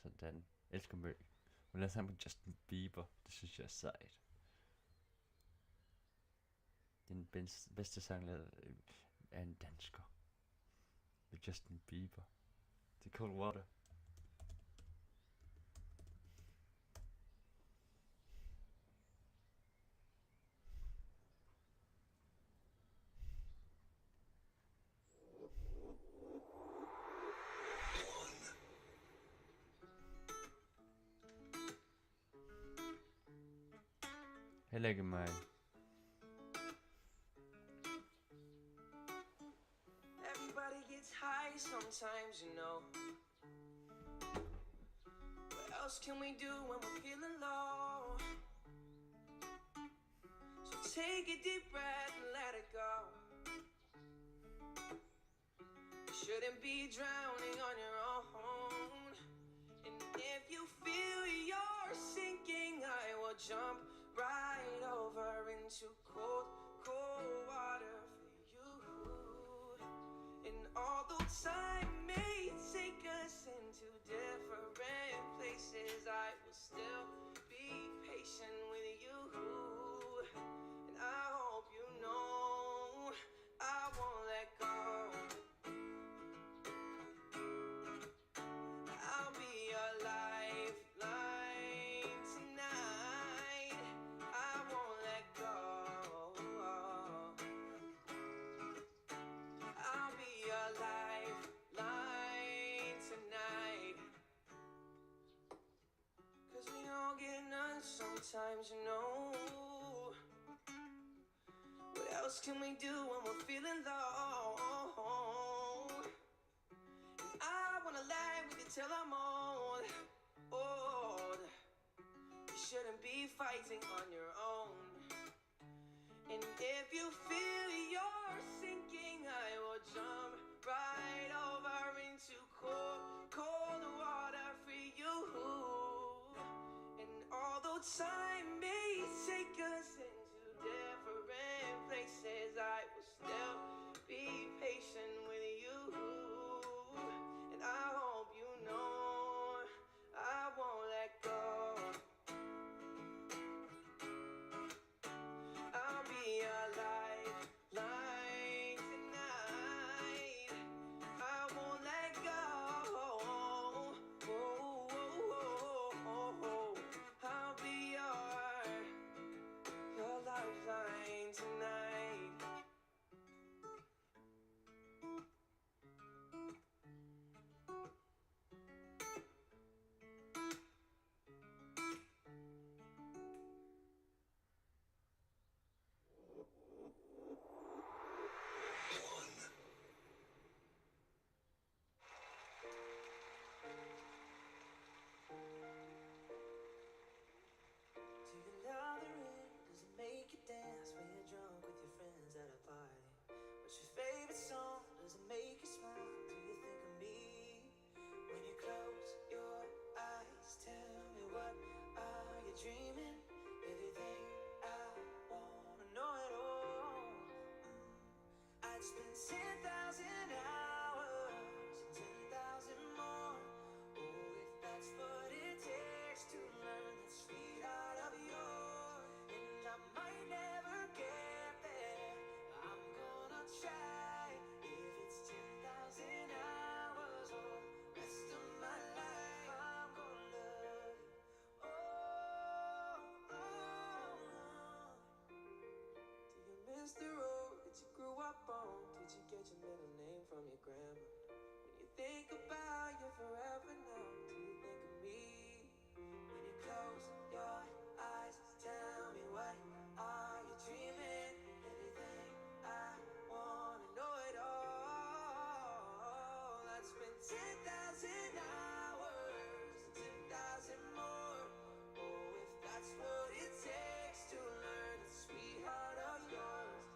Sådan. Elsker Mø. Hun lavede sammen med Justin Bieber. Det synes jeg er sejt. Den bedste sang lavet af en dansker. Med Justin Bieber. Det er Cold Water. Heller ikke mig. Everybody gets high sometimes, you know. What else can we do when we're feeling low? So take a deep breath and let it go. You shouldn't be drowning on your own. And if you feel you're sinking, I will jump right over into cold, cold water for you. And although time may take us into different places, I will still be patient with you. And I hope you know I won't let go. I'll be your lifeline tonight. I won't let go. I'll be your lifeline tonight. 'Cause we all get nuts sometimes, you know. What else can we do when we're feeling low? And I wanna lie with you till I'm old. You shouldn't be fighting on your own. And if you feel you're sinking, I will jump right over into cold, cold water for you. And although time may take us into different places, I will still be patient with you. And I hope you know I won't let go. I'll be your lifeline tonight. I won't let go. I'll be your lifeline tonight. Do you love the rain? Does it make you dance when you're drunk with your friends at a party? What's your favorite song? Does it make you smile? Do you think of me? When you close your eyes, tell me what are you dreaming? Everything I wanna know it all. I'd spend 10,000 hours and 10,000 more. Oh, if that's what it takes to learn that sweetheart of yours. And I might never get there, I'm gonna try. If it's 10,000 hours or rest of my life, I'm gonna love you. Oh, do you miss the road that you grew up on? Did you get your middle name from your grandma? When you think about you forever now, do you think of me? When you close your eyes, tell me what are you dreaming? Everything I wanna know it all. I'd spend 10,000 hours and 10,000 more. Oh, if that's what it takes to learn the sweetheart of yours.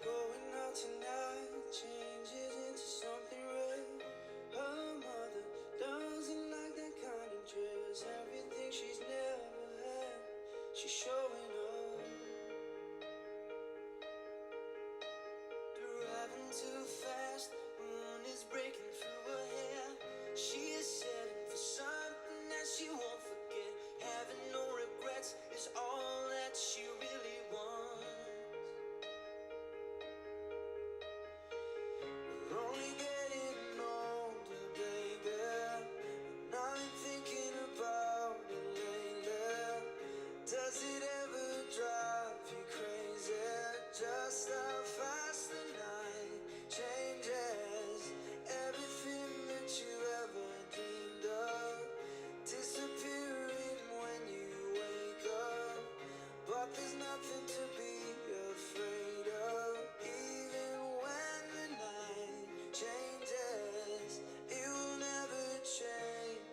Going out tonight changes into something red. Her mother doesn't like that kind of dress. Everything she's never had, she's showing up. Driving too fast, moon is breaking through her hair. She is setting for something that she won't forget. Having no regrets is all that she really wants. We're only getting older, baby, and I've been thinking about it lately. Does it ever drive you crazy? Just how fast the night changes. Everything that you ever dreamed of disappearing when you wake up. But there's nothing to be afraid of. Even when the night changes, it will never change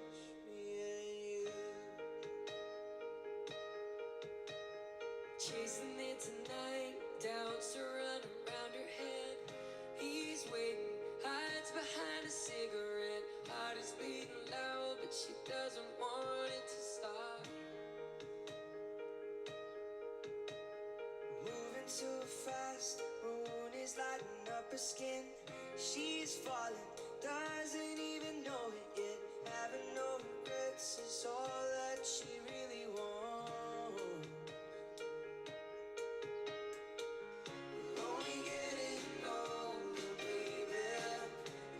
me and you. Chasing it tonight, doubts are running around her head. He's waiting, hides behind a cigarette. Heart is beating loud, but she doesn't want it to stop. Moving too fast, moon is lighting up her skin. She's falling, doesn't even know it yet. Having no regrets is all that she really wants. We're only getting older, baby,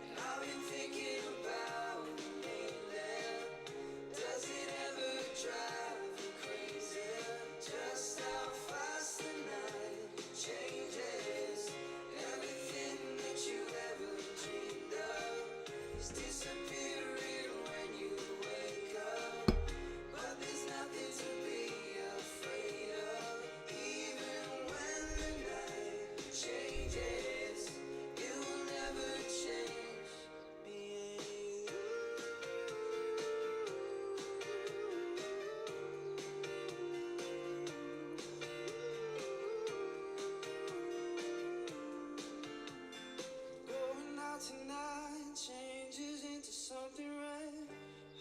and I've been thinking about it lately. Does it ever drive you crazy? Just how fast the night changes. Everything that you ever dreamed of is disappearing when you wake up. But there's nothing to be afraid of. Even when the night changes, it will never change me and you. Going out tonight changes into something red.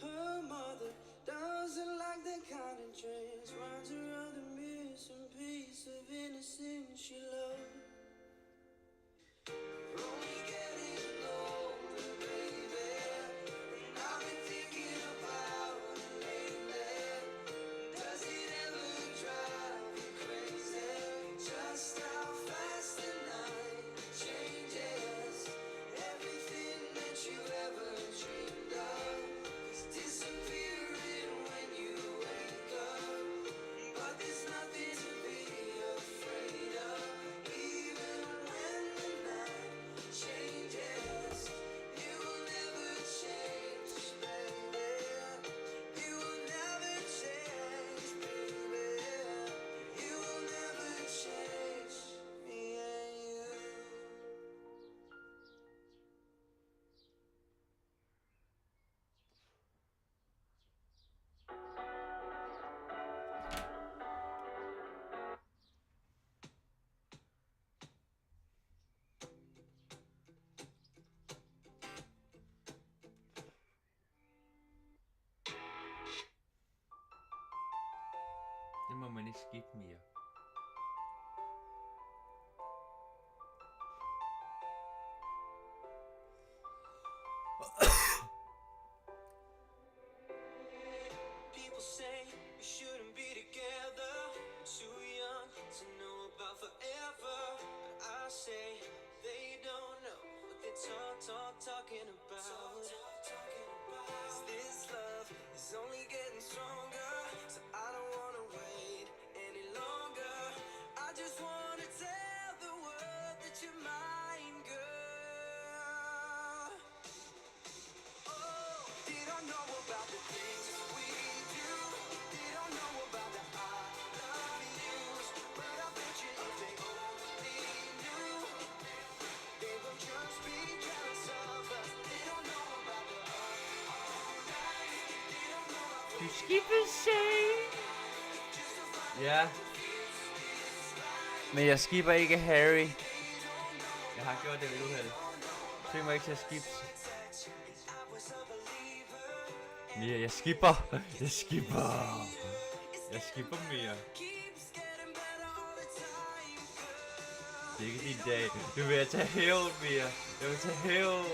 Her mother doesn't like that kind of dress. Reminds her of the missing piece of innocence she loved. We're only getting older, baby, and I've been thinking about it lately. Does it ever drive you crazy? Just how fast the night changes. Everything that you ever dreamed of is disappearing when you wake up. But there's nothing to be afraid of. Even when the night changes, it will never change, baby. It will never change, baby. It will never change me and you. Det må man ikke skippe mere. People say we shouldn't be together. Too young to know about forever. But I say they don't know what they're talking about. 'Cause this love is only getting stronger. So I don't wanna wait any longer. I just wanna tell the world that you're mine, girl. Oh, they don't know about the things we do. They don't know about the I love yous. But I bet you if they only knew, they would just be jealous of us. They don't know about the all night. They don't know about Du skipper sig. Ja. Men jeg skipper ikke Harry. Jeg har gjort det ved uheld. Se mig ikke til at skifte. Mia, jeg skipper. Jeg skipper. Jeg skipper Mia. Det er ikke din dag. Du vil tage hævn, Mia. Jeg vil tage hævn.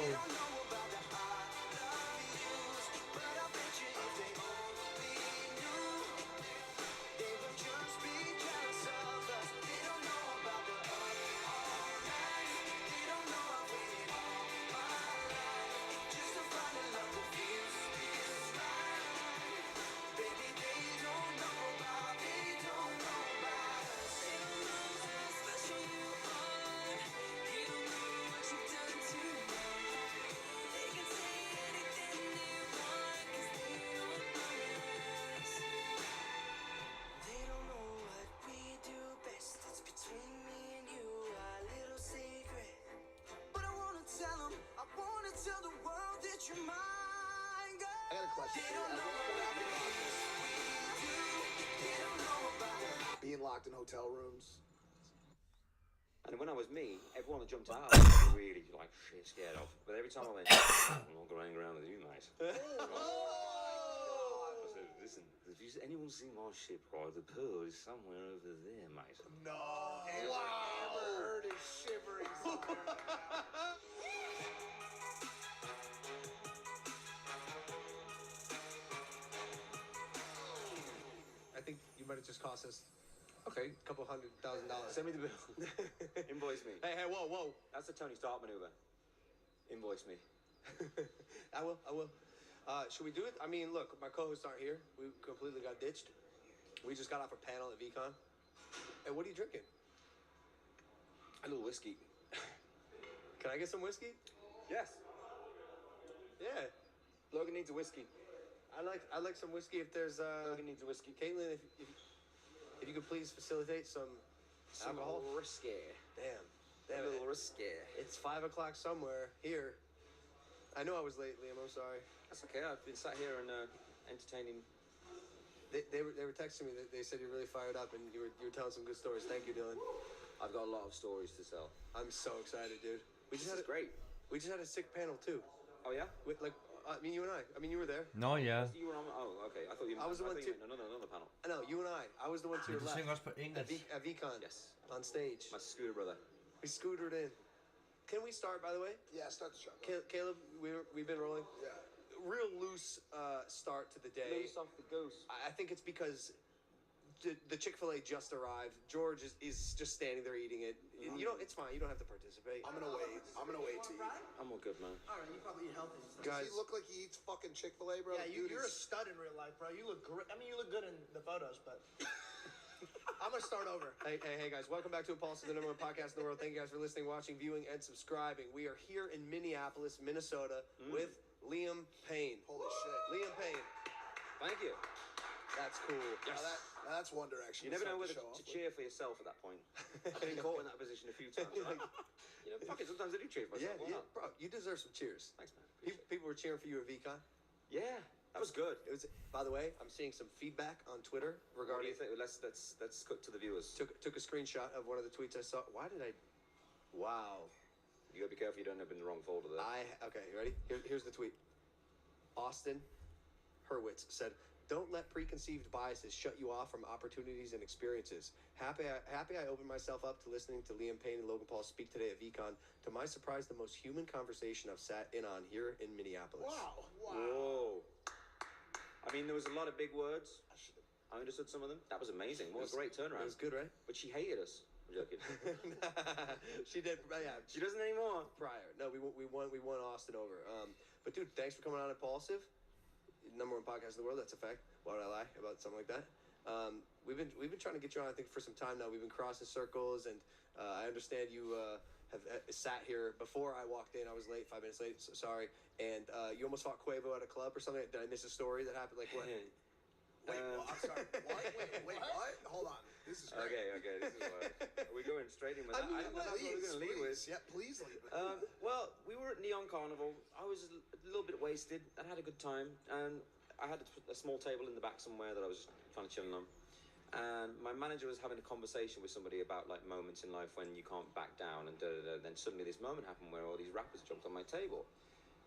I got a question. Being locked in hotel rooms. And when I was me, everyone that jumped out, I was really like shit scared of. But every time I went, I'm not going around with you, mate. I said, listen, if anyone seen my ship, right, the pool is somewhere over there, mate. No. Amber heard is shivering somewhere. I think you might have just cost us, okay, a couple $100,000. Send me the bill. Invoice me. Hey, whoa. That's the Tony Stark maneuver. Invoice me. I will. Should we do it? I mean, look, my co-hosts aren't here. We completely got ditched. We just got off a panel at VCon. Hey, what are you drinking? A little whiskey. Can I get some whiskey? Yes. Yeah. Logan needs a whiskey. I like some whiskey if there's Logan needs a whiskey. Caitlin, if you could please facilitate some alcohol. Risky. Damn. A little risky. It's 5 o'clock somewhere here. I know I was late, Liam. I'm sorry. That's okay. I've been sat here and entertaining. They were texting me. They said you're really fired up and you were telling some good stories. Thank you, Dylan. I've got a lot of stories to tell. I'm so excited, dude. This is great. We just had a sick panel too. Oh yeah. I mean, you and I. I mean, you were there. Nå ja. You were on. Oh, okay. I thought you. I was the one too. Another panel. No, you and I. I was the one to Men your du left. synger også på engelsk. At VCon. Yes. On stage. My scooter brother. We scootered in. Can we start, by the way? Yeah, start the show. Caleb, we've been rolling. Yeah. Real loose start to the day. Loose off the goose. I think it's because the Chick-fil-A just arrived. George is just standing there eating it. And you know, it's fine. You don't have to participate. I'm gonna wait to eat. I'm all good, man. Alright, you probably eat healthy. Guys, Does he look like he eats fucking Chick-fil-A, bro? Yeah, Dude, you're a stud in real life, bro. You look great. I mean, you look good in the photos, but I'm gonna start over. Hey, guys. Welcome back to Impulse, the number one podcast in the world. Thank you guys for listening, watching, viewing, and subscribing. We are here in Minneapolis, Minnesota, with Liam Payne. Holy shit. Liam Payne. Thank you. That's cool. Yes. Now that's One Direction. You never know Something whether to show to off cheer for yourself at that point. I've been caught in that position a few times. Right? You know, fuck it, sometimes I do cheer for myself. Yeah, bro. You deserve some cheers. Thanks, man. People were cheering for you at VCon. Yeah, that was good. It was. By the way, I'm seeing some feedback on Twitter What do regarding. you think? Let's cut to the viewers. Took a screenshot of one of the tweets I saw. Why did I? Wow. You gotta be careful you don't end up in the wrong folder there. Okay. You ready? Here's the tweet. Austin Hurwitz said, "Don't let preconceived biases shut you off from opportunities and experiences. Happy I opened myself up to listening to Liam Payne and Logan Paul speak today at VCon. To my surprise, the most human conversation I've sat in on here in Minneapolis." Wow. Whoa. I mean, there was a lot of big words. I understood some of them. That was amazing. What a great turnaround. It was good, right? But she hated us. I'm joking. She did. Yeah. She doesn't anymore. Prior. No, we won Austin over. But dude, thanks for coming on Impulsive. Number one podcast in the world. That's a fact. Why would I lie about something like that? We've been trying to get you on, I think, for some time now. We've been crossing circles, and I understand you have sat here before I walked in. I was late, 5 minutes late. So sorry. And you almost fought Quavo at a club or something. Did I miss a story that happened? Like what? Wait, I'm sorry. What? Wait, what? Hold on. This is great. Okay. This is what we're going straight in with that. I don't know what we're going to lead with. Yeah, please lead with. Well, we were at Neon Carnival. I was a little bit wasted. I had a good time, and I had a small table in the back somewhere that I was kind of chilling on. And my manager was having a conversation with somebody about like moments in life when you can't back down and then suddenly this moment happened where all these rappers jumped on my table.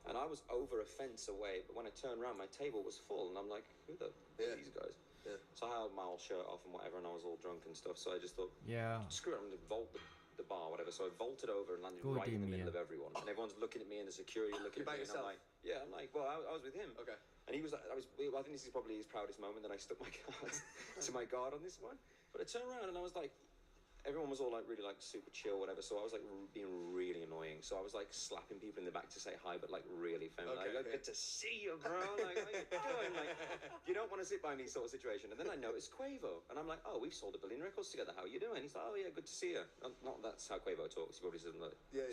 And I was over a fence away, but when I turned around, my table was full, and I'm like, who are these guys? Yeah. So I had my whole shirt off and whatever, and I was all drunk and stuff, so I just thought, Yeah. screw it, I'm going to vault the bar, whatever. So I vaulted over and landed God right in the damn, middle yeah. of everyone. And everyone's looking at me, and the security looking You at by me, yourself? and I'm like, well, I was with him. Okay. And he was like, I think this is probably his proudest moment that I stuck my cards to my guard on this one. But I turned around and I was like, everyone was all like really like super chill, whatever. So I was like being really annoying. So I was like slapping people in the back to say hi, but like really feminine. Okay, Like, good to see you, bro. Like, how you doing? Like, you don't want to sit by me sort of situation. And then I noticed Quavo, and I'm like, oh, we've sold 1 billion records together. How are you doing? He's like, oh yeah, good to see you. Not that's how Quavo talks. He probably says like, Yeah.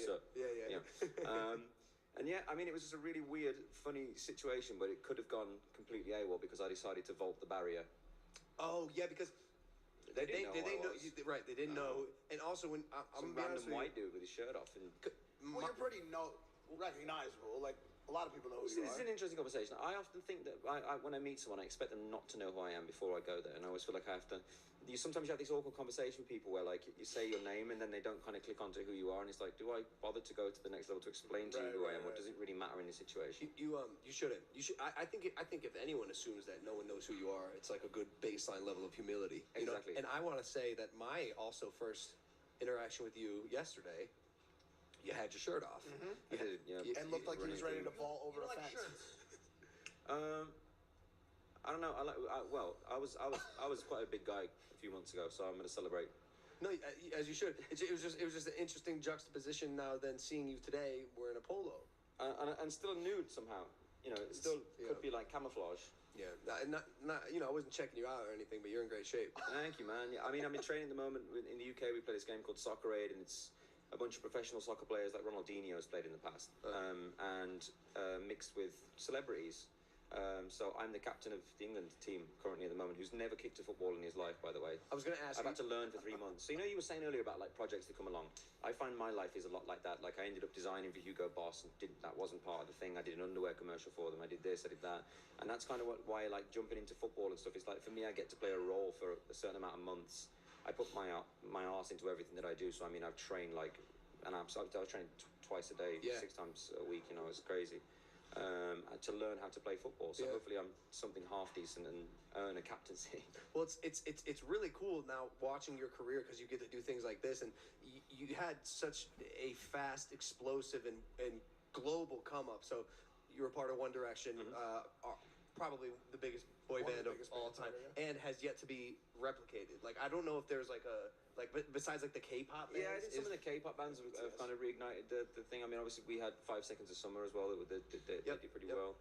And yeah, I mean, it was just a really weird, funny situation, but it could have gone completely AWOL because I decided to vault the barrier. Oh yeah, because They didn't know they who I know was. right. They didn't know, and also when Some I'm gonna be honest random with white dude with his shirt off. And Well, you're pretty recognizable. Like a lot of people know who you It's are. an interesting conversation. I often think that when I meet someone, I expect them not to know who I am before I go there, and I always feel like I have to. Sometimes you have these awkward conversations with people where like you say your name and then they don't kind of click onto who you are, and it's like, do I bother to go to the next level to explain to you who I am, or does it really matter in this situation? You shouldn't. You should. I think if anyone assumes that no one knows who you are, it's like a good baseline level of humility. You Exactly. know? And I want to say that my also first interaction with you yesterday, you had your shirt off. And looked like he was ready to fall over a fence. I don't know. I was quite a big guy a few months ago, so I'm going to celebrate. No, as you should. It was just an interesting juxtaposition now than seeing you today wearing a polo. And still nude somehow. You know, it still could be like camouflage. Yeah, not you know, I wasn't checking you out or anything, but you're in great shape. Thank you, man. Yeah, I mean, I'm in training at the moment. In the UK, we play this game called Soccer Aid, and it's a bunch of professional soccer players like Ronaldinho's played in the past, and mixed with celebrities. So I'm the captain of the England team currently at the moment, who's never kicked a football in his life, by the way. I was going to ask I've had to learn for 3 months. So, you know, you were saying earlier about, like, projects that come along. I find my life is a lot like that. Like, I ended up designing for Hugo Boss, and that wasn't part of the thing. I did an underwear commercial for them. I did this, I did that. And that's kind of why, like, jumping into football and stuff, it's like, for me, I get to play a role for a certain amount of months. I put my arse into everything that I do. So, I mean, I've trained, like, I was training twice a day, 6 times a week, you know, it's crazy. To learn how to play football, so hopefully I'm something half decent and earn a captaincy. Well, it's really cool now watching your career because you get to do things like this, and you had such a fast, explosive, and global come up. So you were part of One Direction, probably the biggest boy band of all time, and has yet to be replicated. Like I don't know if there's like a besides like the K-pop bands. Yeah, I think some of the K-pop bands have kind of reignited the thing. I mean, obviously we had 5 Seconds of Summer as well. They did pretty well.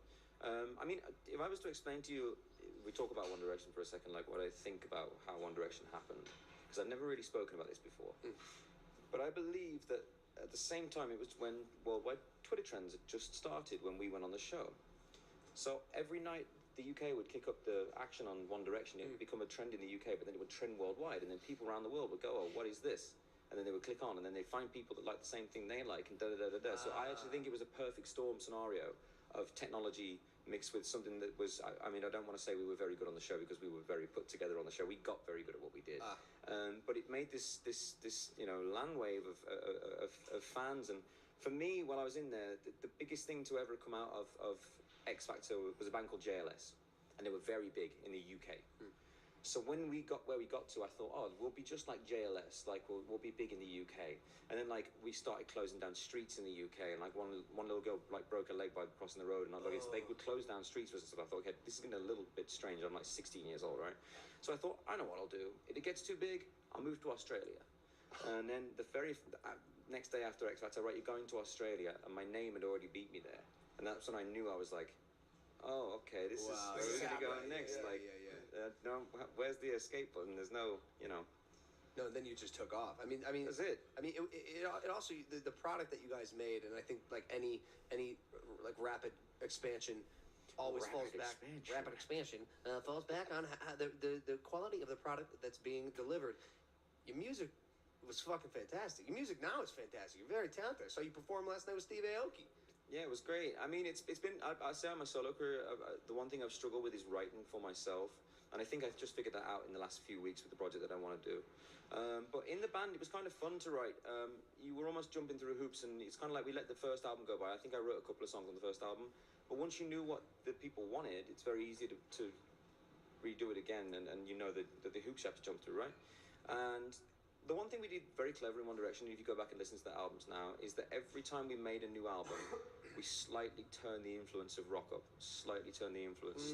I mean, if I was to explain to you, we talk about One Direction for a second, like what I think about how One Direction happened, because I've never really spoken about this before. But I believe that at the same time, it was when worldwide Twitter trends had just started when we went on the show. So every night the UK would kick up the action on One Direction. It would become a trend in the UK, but then it would trend worldwide, and then people around the world would go, oh, what is this? And then they would click on, and then they'd find people that like the same thing they like, and da-da-da-da-da. So I actually think it was a perfect storm scenario of technology mixed with something that was, I mean, I don't want to say we were very good on the show because we were very put together on the show. We got very good at what we did. But it made this you know, land wave of fans. And for me, while I was in there, the biggest thing to ever come out of X Factor was a band called JLS. And they were very big in the UK. So when we got where we got to, I thought, oh, we'll be just like JLS, like we'll be big in the UK. And then like we started closing down streets in the UK, and like one little girl like broke her leg by crossing the road, and they would close down streets. So I thought, okay, this is getting a little bit strange. I'm like 16 years old, right? So I thought, I know what I'll do. If it gets too big, I'll move to Australia. And then the very next day after X Factor, right, you're going to Australia, and my name had already beat me there. And that's when I knew I was like, oh, okay, this is where we're going to go next. No, where's the escape button? There's no, you know. No, and then you just took off. I mean, that's it. I mean, it also the product that you guys made, and I think like any like rapid expansion always falls back. Rapid expansion falls back on the quality of the product that's being delivered. Your music was fucking fantastic. Your music now is fantastic. You're very talented. I saw you perform last night with Steve Aoki. Yeah, it was great. I mean, it's been, I say on my solo career, the one thing I've struggled with is writing for myself. And I think I've just figured that out in the last few weeks with the project that I want to do. But in the band, it was kind of fun to write. You were almost jumping through hoops, and it's kind of like we let the first album go by. I think I wrote a couple of songs on the first album. But once you knew what the people wanted, it's very easy to redo it again, and you know the hoops you have to jump through, right? And the one thing we did very clever in One Direction, if you go back and listen to the albums now, is that every time we made a new album, we slightly turned the influence of rock up, slightly turned the influence,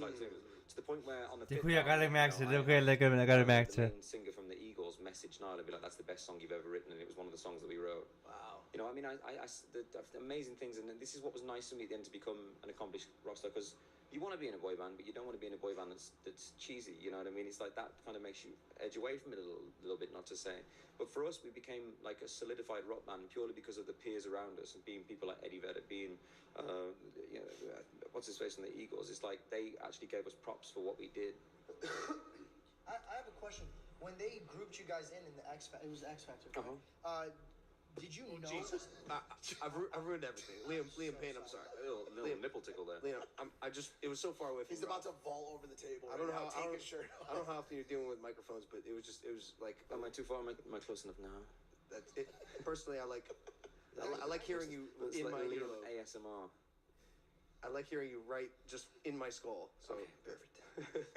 to the point where on the Det fifth kunne jeg godt album, lægge mærke til. you know, Det kunne jeg godt lægge mærke the til. main singer from the Eagles messaged Niall and be like, "That's the best song you've ever written," and it was one of the songs that we wrote. Wow. You know, I mean, the amazing things, and this is what was nice for me at the end to become an accomplished rock star, because you want to be in a boy band, but you don't want to be in a boy band that's cheesy. You know what I mean? It's like that kind of makes you edge away from it a little bit, not to say. But for us, we became like a solidified rock band purely because of the peers around us, and being people like Eddie Vedder, being you know, what's his face from the Eagles. It's like they actually gave us props for what we did. I have a question. When they grouped you guys in the X Factor, it was the X Factor. Right? Did you know? Jesus. I've ruined everything. Liam Payne, I'm sorry. Little nipple tickle there. Liam, it was so far away from He's about to vault over the table. I don't know how. Take his shirt off. I don't know how often you're dealing with microphones, but it was like. Am I too far? Am I close enough now? That's it. Personally, I like hearing you in my earlobe. ASMR. I like hearing you right just in my skull. So perfect.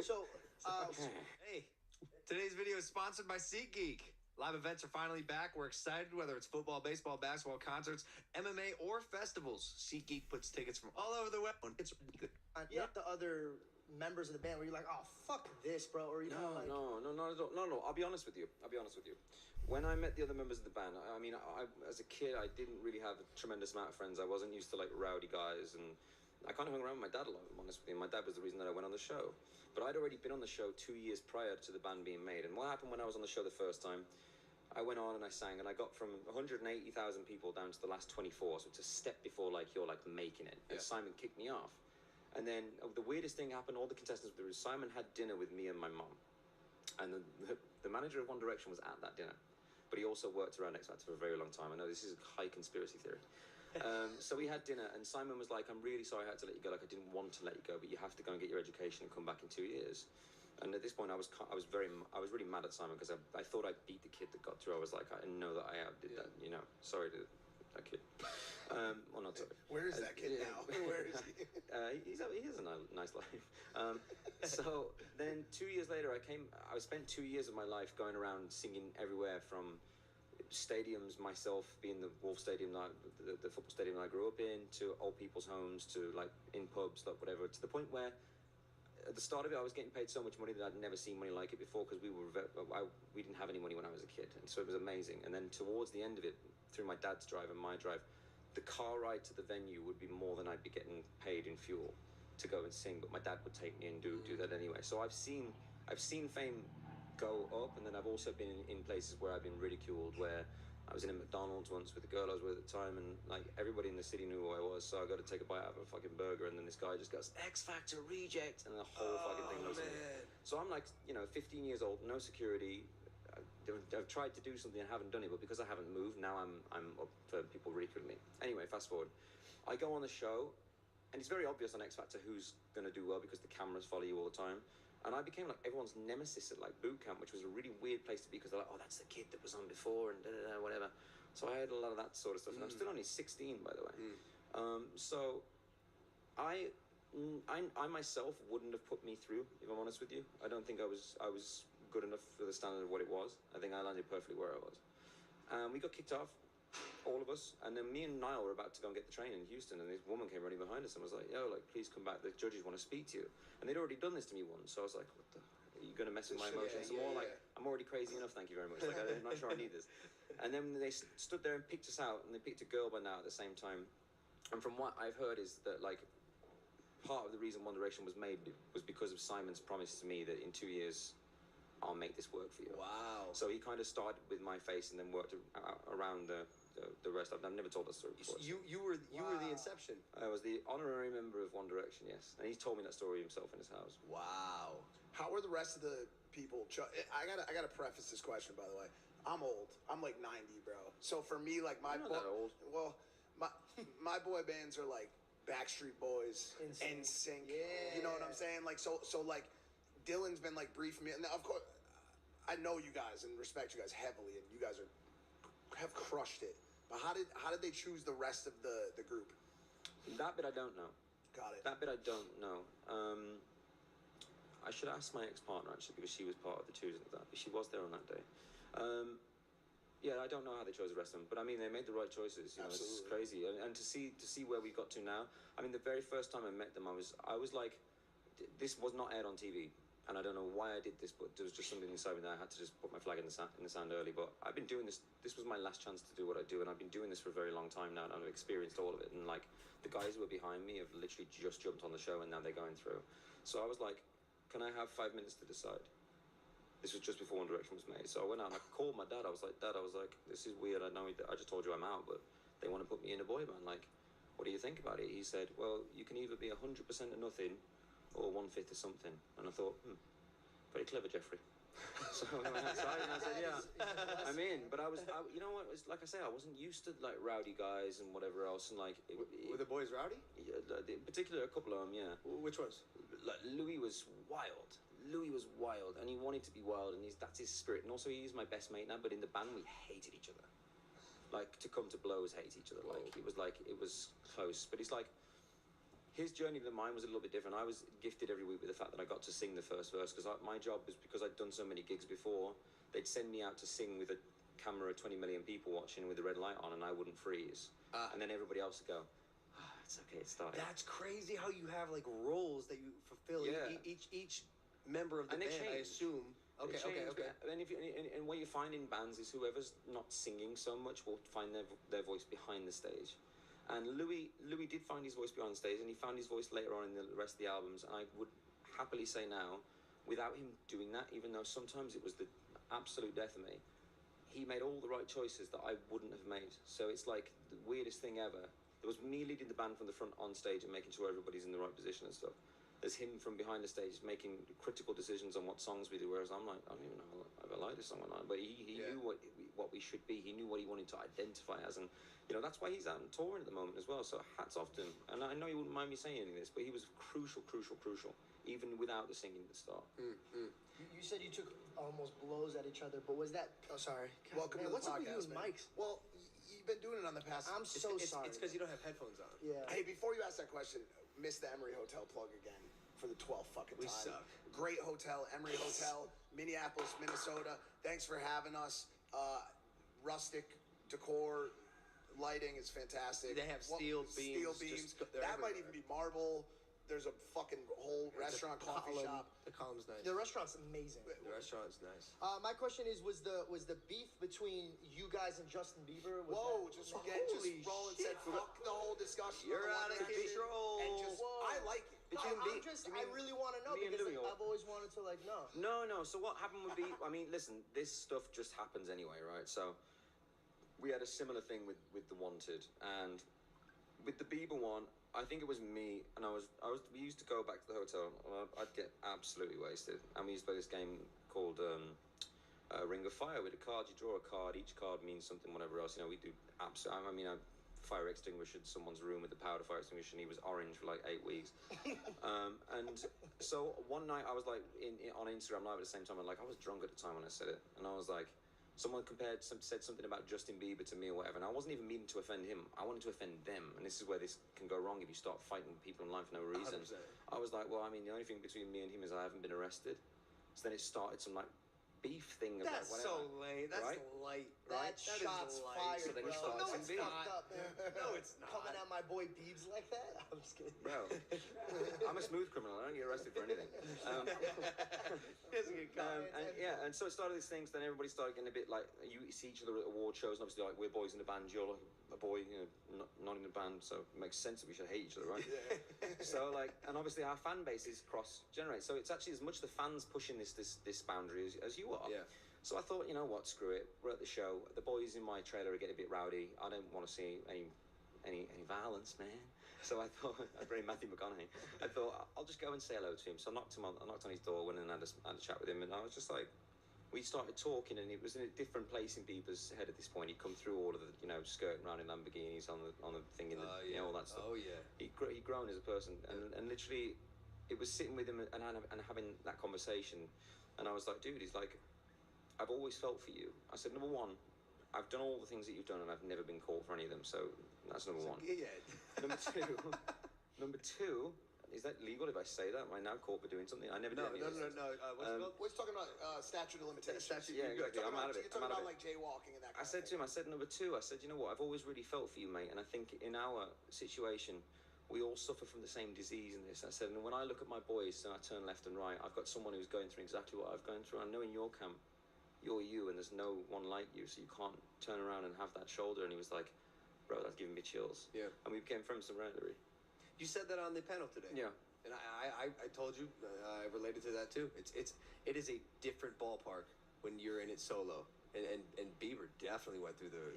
So, hey, today's video is sponsored by SeatGeek. Live events are finally back. We're excited, whether it's football, baseball, basketball, concerts, MMA, or festivals. SeatGeek puts tickets from all over the web. It's good. Not the other members of the band where you're like, oh, fuck this, bro, or you know, like... No, I'll be honest with you. When I met the other members of the band, I mean, as a kid, I didn't really have a tremendous amount of friends. I wasn't used to, like, rowdy guys, and I kind of hung around with my dad a lot, if I'm honest with you. My dad was the reason that I went on the show. But I'd already been on the show 2 years prior to the band being made. And what happened when I was on the show the first time, I went on and I sang, and I got from 180,000 people down to the last 24, so it's a step before, like, you're, like, making it. And Simon kicked me off. And then the weirdest thing happened, all the contestants, there was Simon had dinner with me and my mum. And the manager of One Direction was at that dinner. But he also worked around X Factor for a very long time. I know this is a high conspiracy theory. So we had dinner, and Simon was like, "I'm really sorry I had to let you go. Like, I didn't want to let you go, but you have to go and get your education and come back in 2 years." And at this point, I was really mad at Simon, because I thought I beat the kid that got through. I was like, I know that I did that. You know, sorry to that kid. Well, not sorry. Where is that kid now? Where is he? He has a nice life. So then 2 years later, I spent 2 years of my life going around singing everywhere, from stadiums, myself being the Wolf Stadium, the football stadium that I grew up in, to old people's homes, to like in pubs, like whatever, to the point where at the start of it, I was getting paid so much money that I'd never seen money like it before, because we didn't have any money when I was a kid, and so it was amazing. And then towards the end of it, through my dad's drive and my drive, the car ride to the venue would be more than I'd be getting paid in fuel to go and sing, but my dad would take me and do that anyway. So I've seen fame go up, and then I've also been in places where I've been ridiculed, where I was in a McDonald's once with the girl I was with at the time, and like everybody in the city knew who I was, so I got to take a bite out of a fucking burger, and then this guy just goes, "X Factor reject," and the whole fucking thing looks at me. So I'm like, you know, 15 years old, no security. I've tried to do something and haven't done it, but because I haven't moved, now I'm up for people ridiculing me. Anyway, fast forward. I go on the show, and it's very obvious on X Factor who's going to do well, because the cameras follow you all the time. And I became like everyone's nemesis at like boot camp, which was a really weird place to be, because they're like, "Oh, that's the kid that was on before," and whatever. So I had a lot of that sort of stuff, and I'm still only 16, by the way. So I myself wouldn't have put me through, if I'm honest with you. I don't think I was good enough for the standard of what it was. I think I landed perfectly where I was. We got kicked off, all of us, and then me and Niall were about to go and get the train in Houston, and this woman came running behind us and was like, "Yo, like, please come back, the judges want to speak to you." And they'd already done this to me once, so I was like, "What the, are you going to mess with my emotions some more?" Like, I'm already crazy enough, thank you very much. Like, I'm not sure I need this. And then they stood there and picked us out, and they picked a girl by now at the same time. And from what I've heard is that, like, part of the reason One Direction was made was because of Simon's promise to me that in 2 years, I'll make this work for you. Wow. So he kind of started with my face and then worked around the rest of them. I've never told that story before. You were the inception. I was the honorary member of One Direction, yes. And he's told me that story himself in his house. Wow. How are the rest of the people? I gotta preface this question, by the way. I'm old. I'm like 90, bro. So for me, like my my boy bands are like Backstreet Boys, NSYNC. Yeah. You know what I'm saying? Like so like Dylan's been like briefing me, and of course, I know you guys and respect you guys heavily, and you guys have crushed it. But how did they choose the rest of the group? That bit I don't know. Got it. That bit I don't know. I should ask my ex-partner actually, because she was part of the choosing of that. She was there on that day. Yeah, I don't know how they chose the rest of them, but I mean, they made the right choices. You know, it's crazy, and to see where we got to now. I mean, the very first time I met them, I was like, this was not aired on TV, and I don't know why I did this, but there was just something inside me that I had to just put my flag in the sand early. But I've been doing this. This was my last chance to do what I do, and I've been doing this for a very long time now, and I've experienced all of it. And like the guys who were behind me have literally just jumped on the show, and now they're going through. So I was like, can I have 5 minutes to decide? This was just before One Direction was made. So I went out and I called my dad. I was like, Dad, this is weird. I know I just told you I'm out, but they want to put me in a boy band. Like, what do you think about it? He said, well, you can either be 100% of nothing or 1/5 of something. And I thought, very clever, Jeffrey. So I went outside and I said, yeah, I'm in. But you know what? It's like I say, I wasn't used to like rowdy guys and whatever else. And like, were the boys rowdy? Yeah, in particular, a couple of them, yeah. Which ones? Like Louis was wild. Louis was wild, and he wanted to be wild, and that's his spirit. And also, he's my best mate now. But in the band, we hated each other. Like to come to blows, hate each other. Like it was close. But it's like his journey than mine was a little bit different. I was gifted every week with the fact that I got to sing the first verse because my job was, because I'd done so many gigs before, they'd send me out to sing with a camera of 20 million people watching with the red light on, and I wouldn't freeze. And then everybody else would go, it's okay, it started. That's crazy how you have like roles that you fulfill. Yeah. Each member of the band, I assume. Okay. And what you find in bands is whoever's not singing so much will find their voice behind the stage. And Louis did find his voice behind the stage, and he found his voice later on in the rest of the albums. And I would happily say now, without him doing that, even though sometimes it was the absolute death of me, he made all the right choices that I wouldn't have made. So it's like the weirdest thing ever. There was me leading the band from the front on stage and making sure everybody's in the right position and stuff. There's him from behind the stage making critical decisions on what songs we do, whereas I'm like, I don't even know if I like this song or not. But he knew what we should be. He knew what he wanted to identify as, and you know that's why he's out and touring at the moment as well. So hats off to him. And I know you wouldn't mind me saying any of this, but he was crucial, even without the singing at the start. You said you took almost blows at each other, but was that? Oh, sorry. Welcome to the what's podcast, up with you and man. mics? Well, you've been doing it on the past. I'm so sorry. It's because you don't have headphones on. Yeah. Hey, before you ask that question, miss the Emery Hotel plug again for the 12th fucking time. We suck. Great hotel, Emery Hotel, Minneapolis, Minnesota. Thanks for having us. Rustic decor, lighting is fantastic. They have steel beams. That might even be marble. There's a fucking whole restaurant, coffee shop. The column's nice. The restaurant's amazing. The restaurant's nice. My question is, was the beef between you guys and Justin Bieber? Just Roland said, fuck the whole discussion. You're out of control. And just, I like it. I really want to know because I've always wanted to know. No. So what happened would be, I mean, listen, this stuff just happens anyway, right? So we had a similar thing with the Wanted, and with the Bieber one, I think it was me, and we used to go back to the hotel, and I'd get absolutely wasted, and we used to play this game called Ring of Fire with a card. You draw a card, each card means something, whatever else. You know, we do absolutely. I fire extinguished someone's room with the powder fire extinguisher, and he was orange for like 8 weeks. And so one night I was like on Instagram Live at the same time, and like I was drunk at the time when I said it, and I was like, someone said something about Justin Bieber to me or whatever, and I wasn't even meaning to offend him. I wanted to offend them, and this is where this can go wrong if you start fighting people online for no reason. 100%. I was like, well, I mean, the only thing between me and him is I haven't been arrested. So then it started some like beef thing about That's whatever. so lame. That's right? light. That shot's fired, So then bro. you started some It's beef. fucked up, man. No, it's not. Coming at my boy Biebs like that? I'm just kidding. Bro, I'm a smooth criminal. I don't get arrested for anything. Doesn't get caught. And so it started these things. Then everybody started getting a bit like, you see each other at award shows, and obviously like we're boys in the band, you're like a boy, you know, not in the band, so it makes sense that we should hate each other, right? So like, and obviously our fan bases cross-generate. So it's actually as much the fans pushing this boundary as you are. Yeah. So I thought, you know what, screw it. We're at the show. The boys in my trailer are getting a bit rowdy. I don't want to see any violence, man. So I thought, I'm very Matthew McConaughey. I thought I'll just go and say hello to him. So I knocked on his door, went and had a chat with him, and I was just like, we started talking, and it was in a different place in Bieber's head at this point. He'd come through all of the, you know, skirting around in Lamborghinis on the thing, in the, you know, all that stuff. Oh yeah. He'd grown as a person, and literally, it was sitting with him and having that conversation, and I was like, dude, he's like, I've always felt for you. I said, number one, I've done all the things that you've done, and I've never been caught for any of them. So that's number one. Yeah. Number two, is that legal if I say that? Am I now caught for doing something? I never did any of this. No. What's it called? We're talking about statute of limitations. Yeah, exactly. I'm out of it. You're talking about like jaywalking and that kind I said to him, I said, number two, I said, you know what, I've always really felt for you, mate, and I think in our situation, we all suffer from the same disease in this. I said, and when I look at my boys and I turn left and right, I've got someone who's going through exactly what I've gone through. I know in your camp, you're you, and there's no one like you, so you can't turn around and have that shoulder. And he was like, bro, that's giving me chills. Yeah. And we became friends immediately. You said that on the panel today. Yeah. And I told you, I related to that too. It is a different ballpark when you're in it solo. And Bieber definitely went through the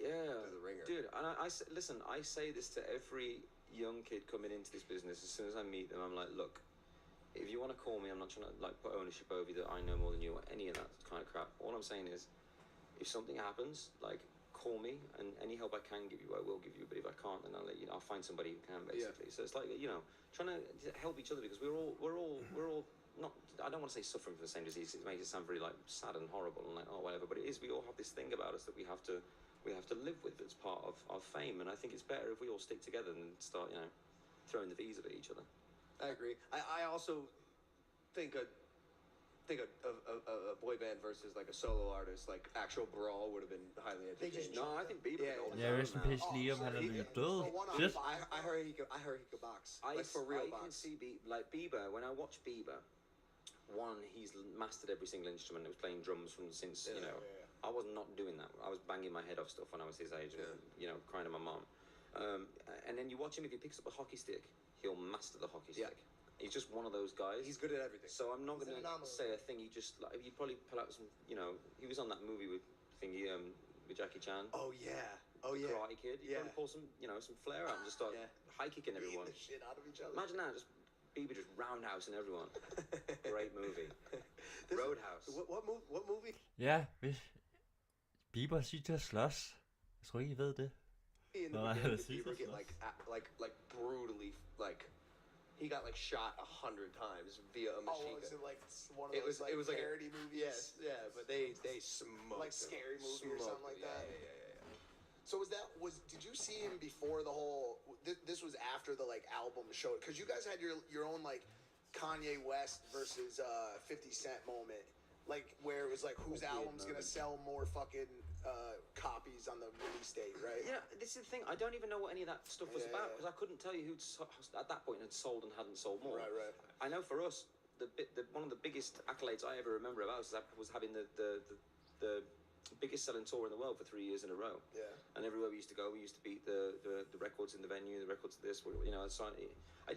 ringer. Dude, and I listen, I say this to every young kid coming into this business. As soon as I meet them, I'm like, look, if you want to call me, I'm not trying to like put ownership over you that I know more than you or any of that kind of crap. All I'm saying is, if something happens, like, call me, and any help I can give you, I will give you. But if I can't, then I'll let you know. I'll find somebody who can, basically. So it's like, you know, trying to help each other, because we're all not. I don't want to say suffering from the same disease. It makes it sound very like sad and horrible and like, oh, whatever. But it is. We all have this thing about us that we have to live with. That's part of our fame. And I think it's better if we all stick together than start, you know, throwing the V's at each other. I agree. I also think a boy band versus like a solo artist, like actual brawl, would have been highly entertaining. No, I think Bieber. Yeah, rest in peace, Liam. Han er lige død. Shit. I heard he could box. Like for real box. I can see Bieber. When I watch Bieber, one, he's mastered every single instrument. He was playing drums since you know. I was not doing that. I was banging my head off stuff when I was his age, and you know, crying to my mom. And then you watch him, if he picks up a hockey stick, he'll master the hockey stick. He's just one of those guys. He's good at everything. So I'm not going to say a thing. He just like, he'd probably pull out some, you know, he was on that movie with Jackie Chan. Oh yeah. Karate Kid. He'd probably pull some, you know, some flair out and just start high kicking everyone. Beating the shit out of each other. Imagine that, just Bieber just roundhousing everyone. Great movie. Roadhouse. What movie? Ja, hvis Bieber siger til at slås. Jeg tror ikke, I ved det. In the beginning, did Bieber get like brutally like? He got like shot 100 times via a machine gun. Was it like one of those it was like parody movies? Yes, yeah, but they smoked like Scary Movie or something like that. Yeah. So did you see him before the whole? This was after the like album show, because you guys had your own like Kanye West versus 50 Cent moment, like where it was like whose album's gonna sell more fucking copies on the release date, right? Yeah, this is the thing. I don't even know what any of that stuff was about, because I couldn't tell you who at that point had sold and hadn't sold more. Right. I know for us, one of the biggest accolades I ever remember about us was having the biggest selling tour in the world for 3 years in a row. Yeah. And everywhere we used to go, we used to beat the records in the venue, the records of this. You know,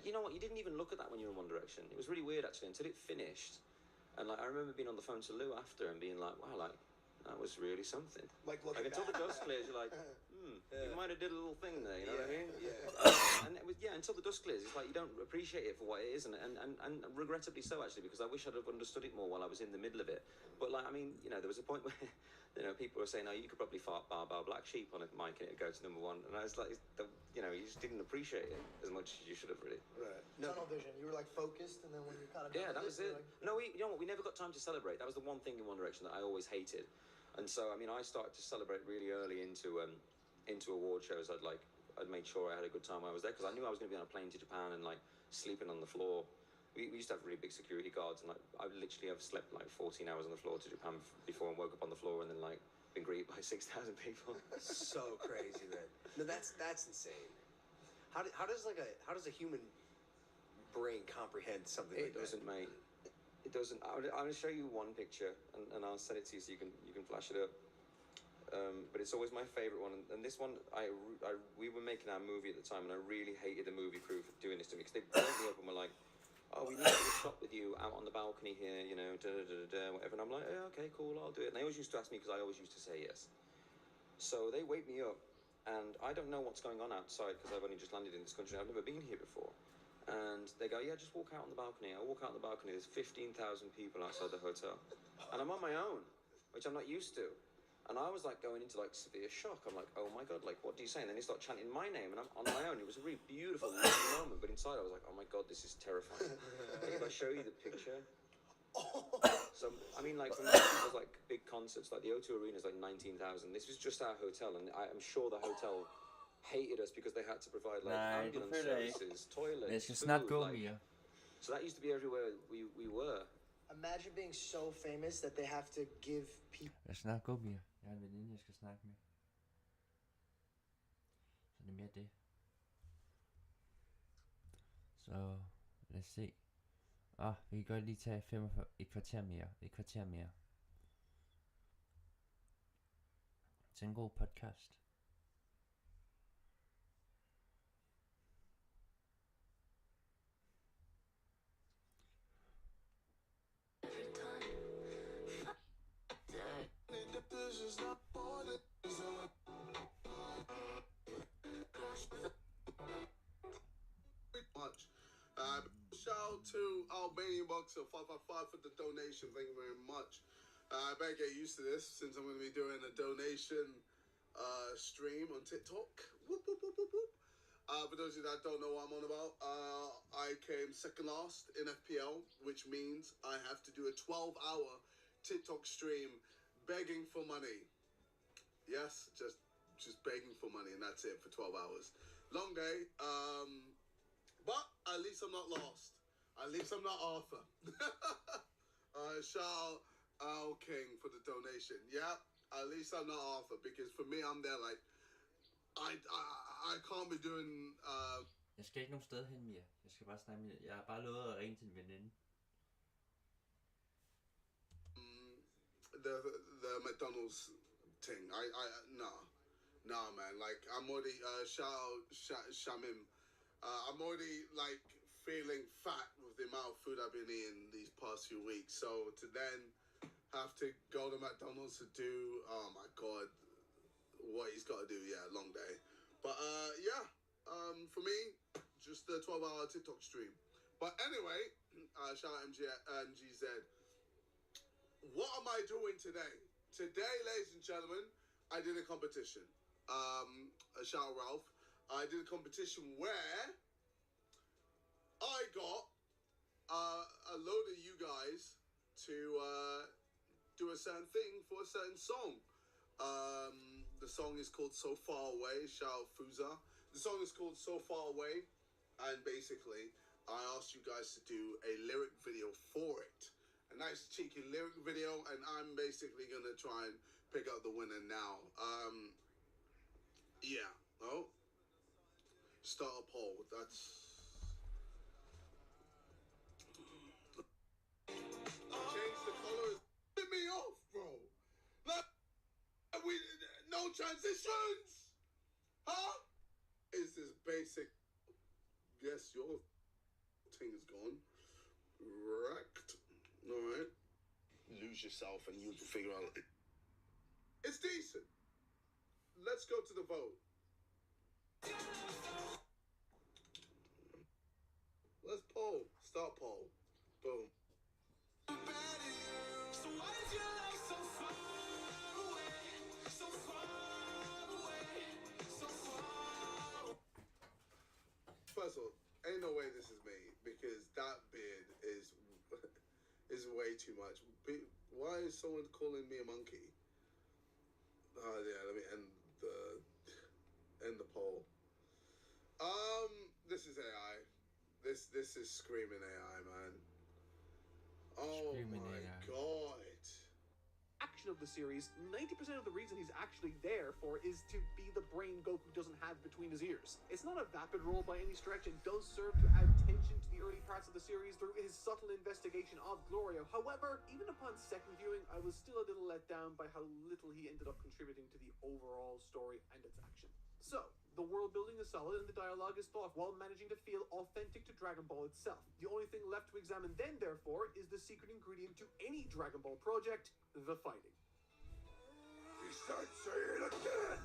you know what? You didn't even look at that when you were in One Direction. It was really weird actually until it finished. And like I remember being on the phone to Lou after and being like, wow, like. That was really something. Like until the dust clears, you're like, you might have did a little thing there, you know what I mean? Yeah. And it was, until the dust clears, it's like you don't appreciate it for what it is, and regrettably so actually, because I wish I'd have understood it more while I was in the middle of it. But like, I mean, you know, there was a point where, you know, people were saying, oh, you could probably fart bar Black Sheep on a mic and it'd go to number one, and I was like, you know, you just didn't appreciate it as much as you should have really. Right. Tunnel vision. You were like focused, and then when you're kind of that was it. Like, no, you know what? We never got time to celebrate. That was the one thing in One Direction that I always hated. And so, I mean, I started to celebrate really early into award shows. I'd made sure I had a good time when I was there, because I knew I was going to be on a plane to Japan and like sleeping on the floor. We used to have really big security guards, and like I literally have slept like 14 hours on the floor to Japan before, and woke up on the floor and then like been greeted by 6,000 people. So crazy, man. No, that's insane. How does a human brain comprehend something like that? It doesn't, mate. It doesn't. I'm going to show you one picture, and I'll send it to you so you can flash it up. But it's always my favourite one. And this one, we were making our movie at the time, and I really hated the movie crew for doing this to me, because they brought me up and were like, "Oh, we need to do a shot with you out on the balcony here, you know, whatever." And I'm like, "Yeah, okay, cool, I'll do it." And they always used to ask me, because I always used to say yes. So they wake me up, and I don't know what's going on outside, because I've only just landed in this country. I've never been here before. And they go, yeah, just walk out on the balcony. I walk out on the balcony, there's 15,000 people outside the hotel. And I'm on my own, which I'm not used to. And I was like going into like severe shock. I'm like, oh my God, like what do you say? And then he started chanting my name, and I'm on my own. It was a really beautiful moment, but inside I was like, oh my God, this is terrifying. Like, if I show you the picture. So I mean, like for most people's like big concerts, like the O2 Arena is like 19,000. This was just our hotel, and I'm sure the hotel hated us because they had to provide like Nej, det ambulance føler jeg ikke. services, toilets, Jeg skal food, snart gå, like, Mia. so that used to be everywhere we were. Imagine being so famous that they have to give people. Jeg skal snart gå, Mia. Jeg har en veninde, jeg skal snakke med. Så det er mere det. Så lad os se. Vi kan godt lige tage et kvarter mere. Et kvarter mere. Det er en god podcast. Much. Shout out to Albanian Boxer 555 for the donation. Thank you very much. I better get used to this since I'm going to be doing a donation stream on TikTok. Whoop, whoop, whoop, whoop, whoop. For those of you that don't know what I'm on about, I came second last in FPL, which means I have to do a 12-hour TikTok stream begging for money. Yes, just begging for money, and that's it for 12 hours. Long day, but at least I'm not lost. At least I'm not Arthur. Shout out King for the donation. Yeah, at least I'm not Arthur, because for me, I'm there like, I can't be doing... Jeg skal ikke nogen sted hen, Mia. Jeg skal bare snakke med... Jeg har bare lovet at ringe til en veninde. The McDonald's thing. Nah, man. Like, I'm already... shout out Shamim. I'm already, like, feeling fat with the amount of food I've been eating these past few weeks. So to then have to go to McDonald's to do... Oh, my God. What he's got to do, yeah, long day. But yeah, for me, just a 12-hour TikTok stream. But anyway, shout out MGZ. What am I doing today? Today, ladies and gentlemen, I did a competition. Shout out Ralph. I did a competition where I got a load of you guys to do a certain thing for a certain song. The song is called So Far Away. Shout out Fuza. The song is called So Far Away, and basically I asked you guys to do a lyric video for it. A nice cheeky lyric video, and I'm basically gonna try and pick out the winner now. Yeah. Oh, start a poll. That's... Change the colors. Get me off, bro. Like, no transitions. Huh? Is this basic? Yes, your thing is gone. Wrecked. All right. Lose yourself and you figure out. It's decent. Let's go to the vote. Let's poll. Start poll. Boom. So why is your love so far away? So far away, so far. First of all, ain't no way this is me, because that beard is way too much. Why is someone calling me a monkey? Oh yeah, let me end the poll. This is AI. This is screaming AI, man. Oh Screaming my AI. God. Action of the series, 90% of the reason he's actually there for is to be the brain Goku doesn't have between his ears. It's not a vapid role by any stretch and does serve to add tension to the early parts of the series through his subtle investigation of Glorio. However, even upon second viewing, I was still a little let down by how little he ended up contributing to the overall story and its action. So, the world building is solid and the dialogue is thoughtful while managing to feel authentic to Dragon Ball itself. The only thing left to examine then, therefore, is the secret ingredient to any Dragon Ball project, the fighting. He starts saying it again!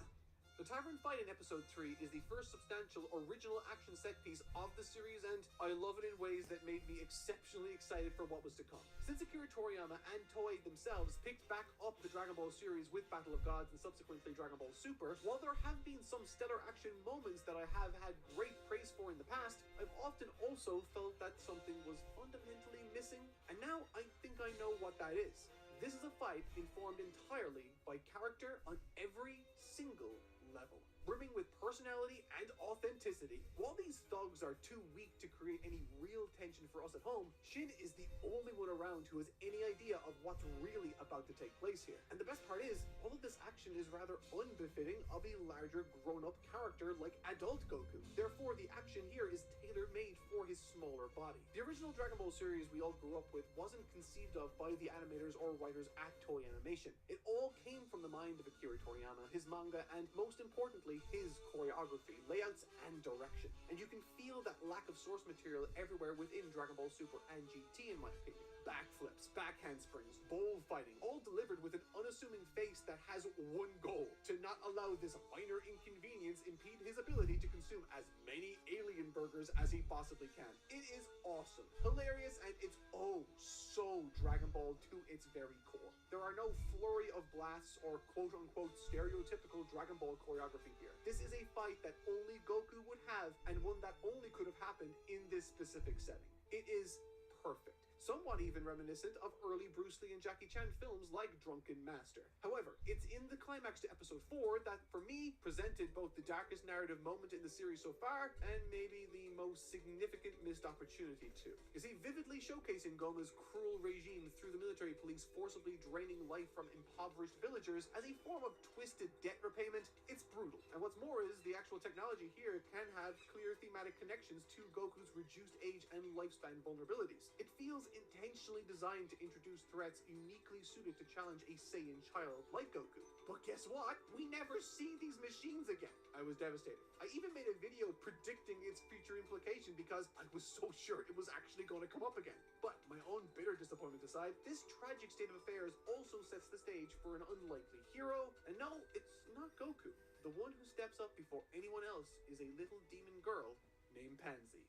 The tavern fight in episode 3 is the first substantial original action set piece of the series, and I love it in ways that made me exceptionally excited for what was to come. Since Akira Toriyama and Toei themselves picked back up the Dragon Ball series with Battle of Gods and subsequently Dragon Ball Super, while there have been some stellar action moments that I have had great praise for in the past, I've often also felt that something was fundamentally missing, and now I think I know what that is. This is a fight informed entirely by character on every single level, brimming with personality and authenticity. While these thugs are too weak to create any real tension for us at home, Shin is the only one around who has any idea of what's really about to take place here. And the best part is, all of this action is rather unbefitting of a larger grown-up character like adult Goku. Therefore, the action here is tailor-made for his smaller body. The original Dragon Ball series we all grew up with wasn't conceived of by the animators or writers at Toei Animation. It all came from the mind of Akira Toriyama, his manga, and most importantly, his choreography, layouts, and direction. And you can feel that lack of source material everywhere within Dragon Ball Super and GT, in my opinion. Backflips, back handsprings, bowl fighting, all delivered with an unassuming face that has one goal: to not allow this minor inconvenience impede his ability to consume as many alien burgers as he possibly can. It is awesome, hilarious, and it's oh so Dragon Ball to its very core. There are no flurry of blasts or quote-unquote stereotypical Dragon Ball choreography here. This is a fight that only Goku would have, and one that only could have happened in this specific setting. It is perfect. Somewhat even reminiscent of early Bruce Lee and Jackie Chan films like Drunken Master. However, it's in the climax to episode 4 that, for me, presented both the darkest narrative moment in the series so far, and maybe the most significant missed opportunity too. You see, vividly showcasing Goma's cruel regime through the military police forcibly draining life from impoverished villagers as a form of twisted debt repayment, it's brutal. And what's more is, the actual technology here can have clear thematic connections to Goku's reduced age and lifespan vulnerabilities. It feels intentionally designed to introduce threats uniquely suited to challenge a Saiyan child like Goku. But guess what? We never see these machines again. I was devastated. I even made a video predicting its future implication because I was so sure it was actually going to come up again. But my own bitter disappointment aside, this tragic state of affairs also sets the stage for an unlikely hero. And no, it's not Goku. The one who steps up before anyone else is a little demon girl named Pansy.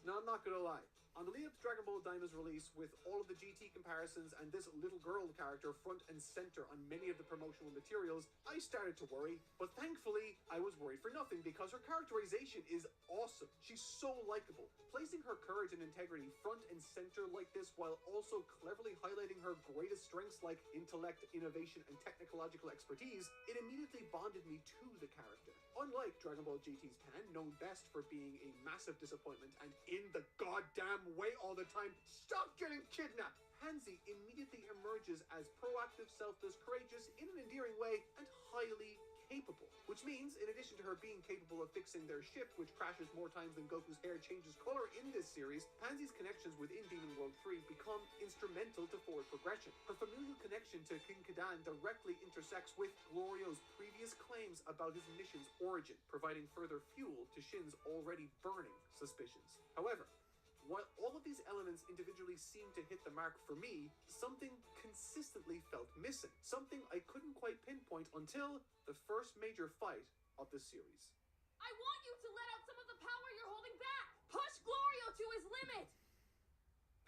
Now, I'm not gonna lie. On the lead up to Dragon Ball Daim's release, with all of the GT comparisons and this little girl character front and center on many of the promotional materials, I started to worry. But thankfully, I was worried for nothing because her characterization is awesome. She's so likable. Placing her courage and integrity front and center like this while also cleverly highlighting her greatest strengths like intellect, innovation, and technological expertise, it immediately bonded me to the character. Unlike Dragon Ball GT's Pan, known best for being a massive disappointment and in the goddamn way all the time, stop getting kidnapped! Pansy immediately emerges as proactive, selfless, courageous, in an endearing way, and highly capable. Which means, in addition to her being capable of fixing their ship, which crashes more times than Goku's hair changes color in this series, Pansy's connections within Demon World 3 become instrumental to forward progression. Her familial connection to King Kadan directly intersects with Glorio's previous claims about his mission's origin, providing further fuel to Shin's already burning suspicions. However, while all of these elements individually seem to hit the mark for me, something consistently felt missing. Something I couldn't quite pinpoint until the first major fight of the series. I want you to let out some of the power you're holding back! Push Glorio to his limit!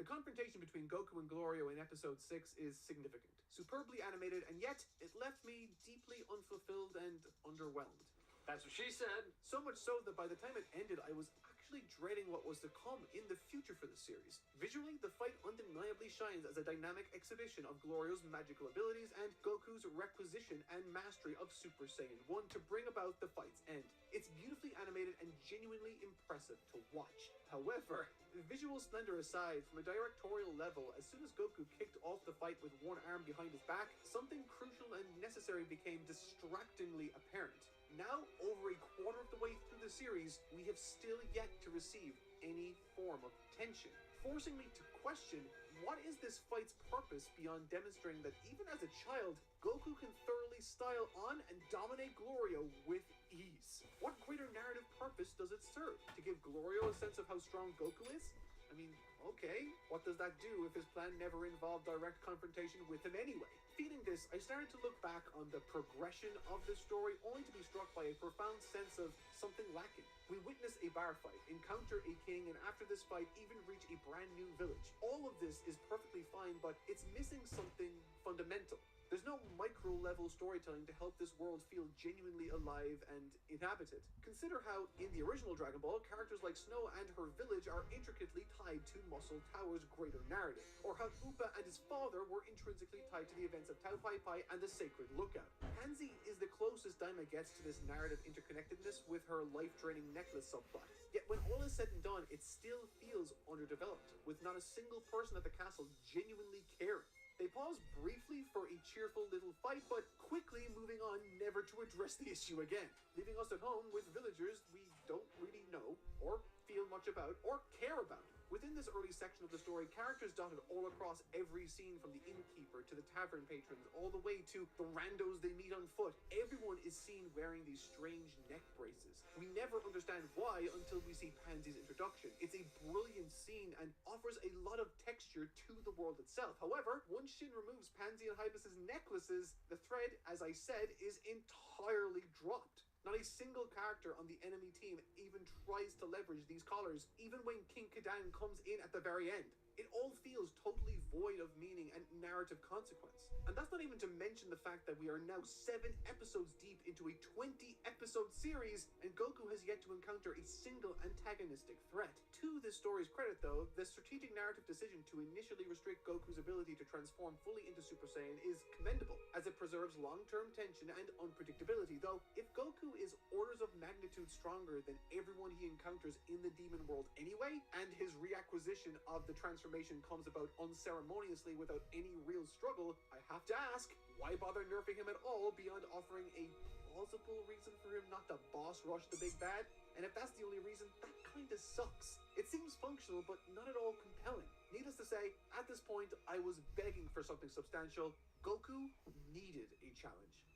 The confrontation between Goku and Glorio in episode 6 is significant. Superbly animated, and yet it left me deeply unfulfilled and underwhelmed. That's what she said. So much so that by the time it ended, I was actually dreading what was to come in the future for the series. Visually, the fight undeniably shines as a dynamic exhibition of Glorio's magical abilities and Goku's requisition and mastery of Super Saiyan 1 to bring about the fight's end. It's beautifully animated and genuinely impressive to watch. However, visual splendor aside, from a directorial level, as soon as Goku kicked off the fight with one arm behind his back, something crucial and necessary became distractingly apparent. Now, over a quarter of the way through the series, we have still yet to receive any form of tension, forcing me to question, what is this fight's purpose beyond demonstrating that even as a child, Goku can thoroughly style on and dominate Glorio with ease? What greater narrative purpose does it serve? To give Glorio a sense of how strong Goku is? I mean, okay, what does that do if his plan never involved direct confrontation with him anyway? Feeling this, I started to look back on the progression of this story, only to be struck by a profound sense of something lacking. We witness a bar fight, encounter a king, and after this fight even reach a brand new village. All of this is perfectly fine, but it's missing something fundamental. There's no micro-level storytelling to help this world feel genuinely alive and inhabited. Consider how, in the original Dragon Ball, characters like Snow and her village are intricately tied to Muscle Tower's greater narrative, or how Appa and his father were intrinsically tied to the events of Tao Pai Pai and the Sacred Lookout. Pansy is the closest Daima gets to this narrative interconnectedness with her life-draining necklace subplot. Yet when all is said and done, it still feels underdeveloped, with not a single person at the castle genuinely caring. They pause briefly for a cheerful little fight, but quickly moving on never to address the issue again, leaving us at home with villagers we don't really know, or feel much about, or care about. Within this early section of the story, characters dotted all across every scene, from the innkeeper to the tavern patrons, all the way to the randos they meet on foot. Everyone is seen wearing these strange neck braces. We never understand why until we see Pansy's introduction. It's a brilliant scene and offers a lot of texture to the world itself. However, once Shin removes Pansy and Hibis's necklaces, the thread, as I said, is entirely dropped. Not a single character on the enemy team even tries to leverage these collars, even when King Kadan comes in at the very end. It all feels totally void of meaning and narrative consequence. And that's not even to mention the fact that we are now 7 episodes deep into a 20-episode series, and Goku has yet to encounter a single antagonistic threat. To this story's credit, though, the strategic narrative decision to initially restrict Goku's ability to transform fully into Super Saiyan is commendable, as it preserves long-term tension and unpredictability. Though, if Goku is orders of magnitude stronger than everyone he encounters in the demon world anyway, and his reacquisition of the transformation comes about unceremoniously without any real struggle, I have to ask, why bother nerfing him at all beyond offering a plausible reason for him not to boss rush the big bad? And if that's the only reason, that kinda sucks. It seems functional, but not at all compelling. Needless to say, at this point, I was begging for something substantial. Goku needed a challenge.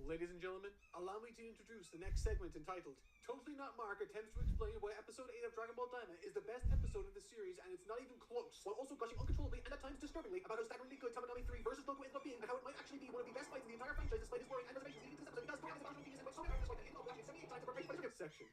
Ladies and gentlemen, allow me to introduce the next segment entitled Totally Not Mark attempts to explain why episode 8 of Dragon Ball Daima is the best episode of the series, and it's not even close, while also gushing uncontrollably and at times disturbingly about how staggeringly good Tamagami 3 versus Goku ends up being, and how it might actually be one of the best fights in the entire franchise despite his worrying and reservations leading to this episode, because Goku has a bunch of genius and so many artists like that he ended up watching 78 times to prepare for this section.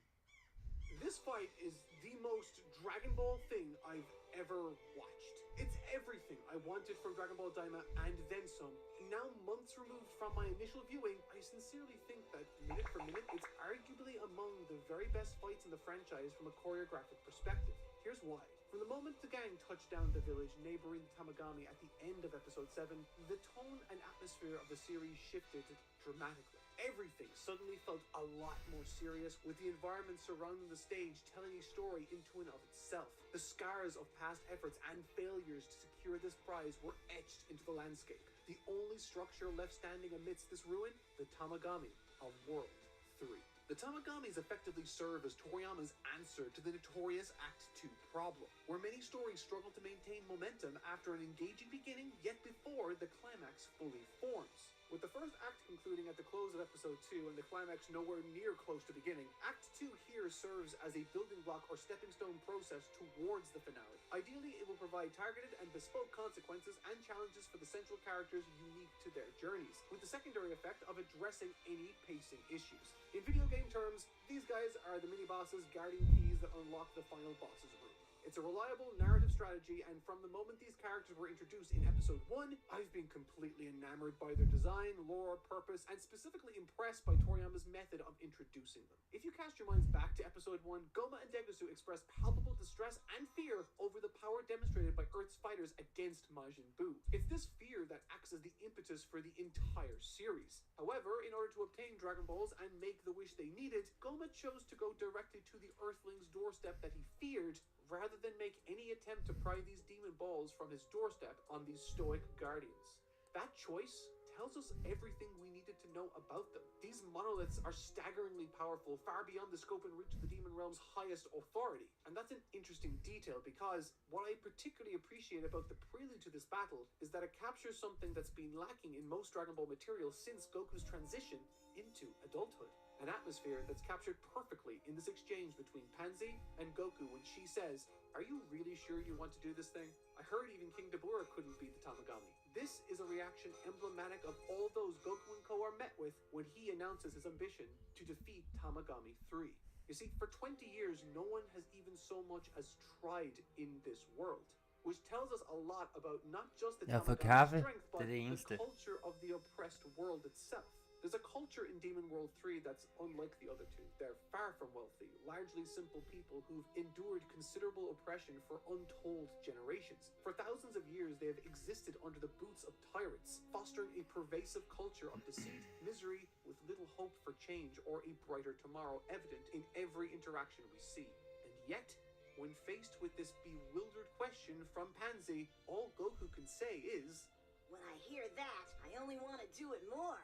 This fight is the most Dragon Ball thing I've ever watched. It's everything I wanted from Dragon Ball Daima and then some. Now months removed from my initial viewing, I sincerely think that, minute for minute, it's arguably among the very best fights in the franchise from a choreographic perspective. Here's why. From the moment the gang touched down the village neighboring the Tamagami at the end of episode 7, the tone and atmosphere of the series shifted dramatically. Everything suddenly felt a lot more serious, with the environment surrounding the stage telling a story into and of itself. The scars of past efforts and failures to secure this prize were etched into the landscape. The only structure left standing amidst this ruin, the Tamagami of World 3. The Tamagamis effectively serve as Toriyama's answer to the notorious Act 2 problem, where many stories struggle to maintain momentum after an engaging beginning, yet before the climax fully forms. With the first act concluding at the close of episode 2 and the climax nowhere near close to beginning, Act 2 here serves as a building block or stepping stone process towards the finale. Ideally, it will provide targeted and bespoke consequences and challenges for the central characters unique to their journeys, with the secondary effect of addressing any pacing issues. In video game terms, these guys are the mini-bosses guarding keys that unlock the final boss's room. It's a reliable narrative strategy, and from the moment these characters were introduced in episode 1, I've been completely enamored by their design, lore, purpose, and specifically impressed by Toriyama's method of introducing them. If you cast your minds back to episode 1, Goma and Degusu express palpable distress and fear over the power demonstrated by Earth's fighters against Majin Buu. It's this fear that acts as the impetus for the entire series. However, in order to obtain Dragon Balls and make the wish they needed, Goma chose to go directly to the Earthling's doorstep that he feared, rather than make any attempt to pry these demon balls from his doorstep on these stoic guardians. That choice tells us everything we needed to know about them. These monoliths are staggeringly powerful, far beyond the scope and reach of the demon realm's highest authority. And that's an interesting detail, because what I particularly appreciate about the prelude to this battle is that it captures something that's been lacking in most Dragon Ball material since Goku's transition into adulthood. an atmosphere that's captured perfectly in this exchange between Pansy and Goku when she says, "Are you really sure you want to do this thing? I heard even King Dabura couldn't beat the Tamagami." This is a reaction emblematic of all those Goku and Co are met with when he announces his ambition to defeat Tamagami 3. You see, for 20 years, no one has even so much as tried in this world, which tells us a lot about not just the Jeg har fået Tamagami kaffe. strength, but Det er det the eneste. culture of the oppressed world itself. There's a culture in Demon World 3 that's unlike the other two. They're far from wealthy, largely simple people who've endured considerable oppression for untold generations. For thousands of years, they have existed under the boots of tyrants, fostering a pervasive culture of deceit, misery, with little hope for change or a brighter tomorrow evident in every interaction we see. And yet, when faced with this bewildered question from Pansy, all Goku can say is, "When I hear that, I only want to do it more."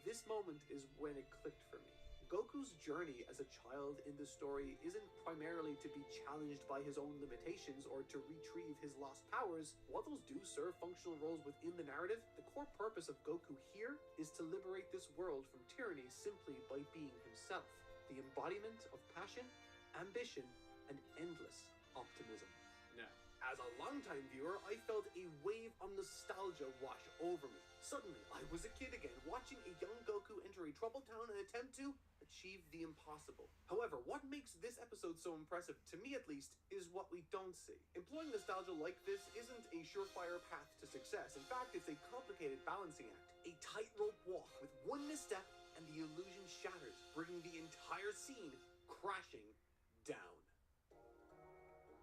This moment is when it clicked for me. Goku's journey as a child in this story isn't primarily to be challenged by his own limitations or to retrieve his lost powers. While those do serve functional roles within the narrative, the core purpose of Goku here is to liberate this world from tyranny simply by being himself, the embodiment of passion, ambition, and endless optimism. Now, as a longtime viewer, I felt a wave of nostalgia wash over me. Suddenly, I was a kid again, watching a young Goku enter a troubled town and attempt to achieve the impossible. However, what makes this episode so impressive, to me at least, is what we don't see. Employing nostalgia like this isn't a surefire path to success. In fact, it's a complicated balancing act. A tightrope walk with one misstep and the illusion shatters, bringing the entire scene crashing down.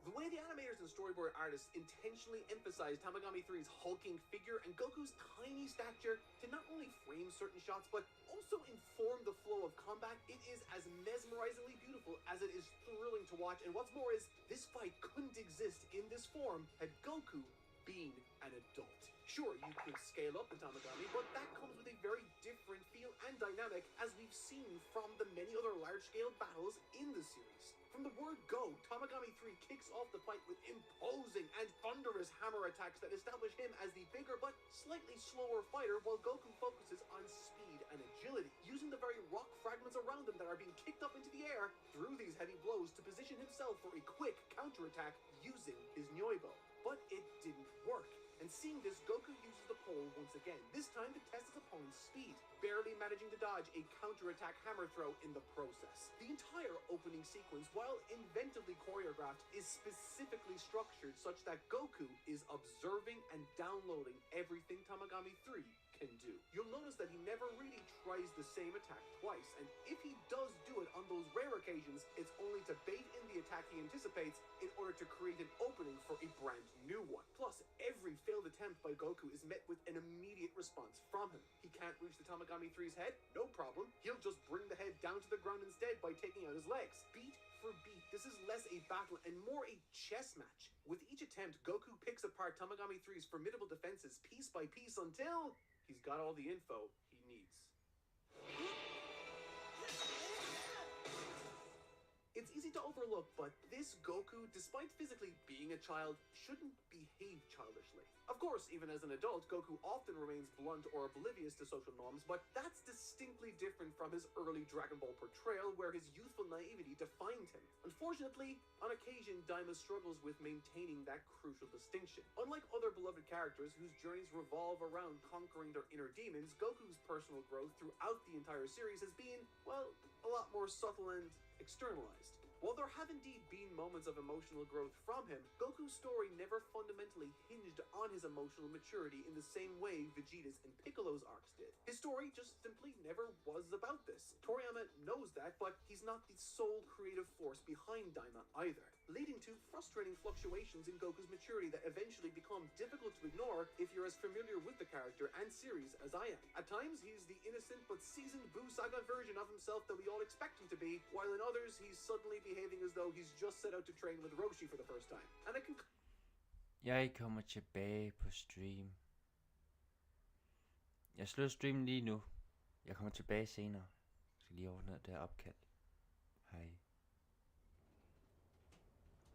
The way the animators and storyboard artists intentionally emphasize Tamagami 3's hulking figure and Goku's tiny stature to not only frame certain shots, but also inform the flow of combat, it is as mesmerizingly beautiful as it is thrilling to watch. And what's more is, this fight couldn't exist in this form had Goku been an adult. Sure, you could scale up the Tamagami, but that comes with a very different feel and dynamic, as we've seen from the many other large-scale battles in the series. From the word go, Tamagami 3 kicks off the fight with imposing and thunderous hammer attacks that establish him as the bigger but slightly slower fighter, while Goku focuses on speed and agility, using the very rock fragments around him that are being kicked up into the air through these heavy blows to position himself for a quick counterattack using his Nyoibo. But it didn't work. And seeing this, Goku uses the pole once again, this time to test his opponent's speed, barely managing to dodge a counterattack hammer throw in the process. The entire opening sequence, while inventively choreographed, is specifically structured such that Goku is observing and downloading everything Tamagami 3 can do. You'll notice that he never really tries the same attack twice, and if he does do it on those rare occasions, it's only to bait in the attack he anticipates in order to create an opening for a brand new one. Plus, every failed attempt by Goku is met with an immediate response from him. He can't reach the Tamagami 3's head? No problem. He'll just bring the head down to the ground instead by taking out his legs. Beat for beat, this is less a battle and more a chess match. With each attempt, Goku picks apart Tamagami 3's formidable defenses piece by piece until he's got all the info he needs. It's easy to overlook, but this Goku, despite physically being a child, shouldn't behave childishly. Of course, even as an adult, Goku often remains blunt or oblivious to social norms, but that's distinctly different from his early Dragon Ball portrayal, where his youthful naivety defined him. Unfortunately, on occasion, Daima struggles with maintaining that crucial distinction. Unlike other beloved characters whose journeys revolve around conquering their inner demons, Goku's personal growth throughout the entire series has been, well, a lot more subtle and externalized. While there have indeed been moments of emotional growth from him, Goku's story never fundamentally hinged on his emotional maturity in the same way Vegeta's and Piccolo's arcs did. His story just simply never was about this. Toriyama knows that, but he's not the sole creative force behind Daima either, leading to frustrating fluctuations in Goku's maturity that eventually become difficult to ignore if you're as familiar with the character and series as I am. At times, he's the innocent but seasoned Buu Saga version of himself that we all expect him to be, while in others, he's suddenly behaving as though he's just set out to train with Roshi for the first time. And I can... Jeg kommer tilbage på stream. Jeg slutter streamen lige nu. Jeg kommer tilbage senere. Jeg skal lige ordne det her opkald. Hej.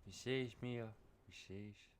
Vi ses, Mia. Vi ses.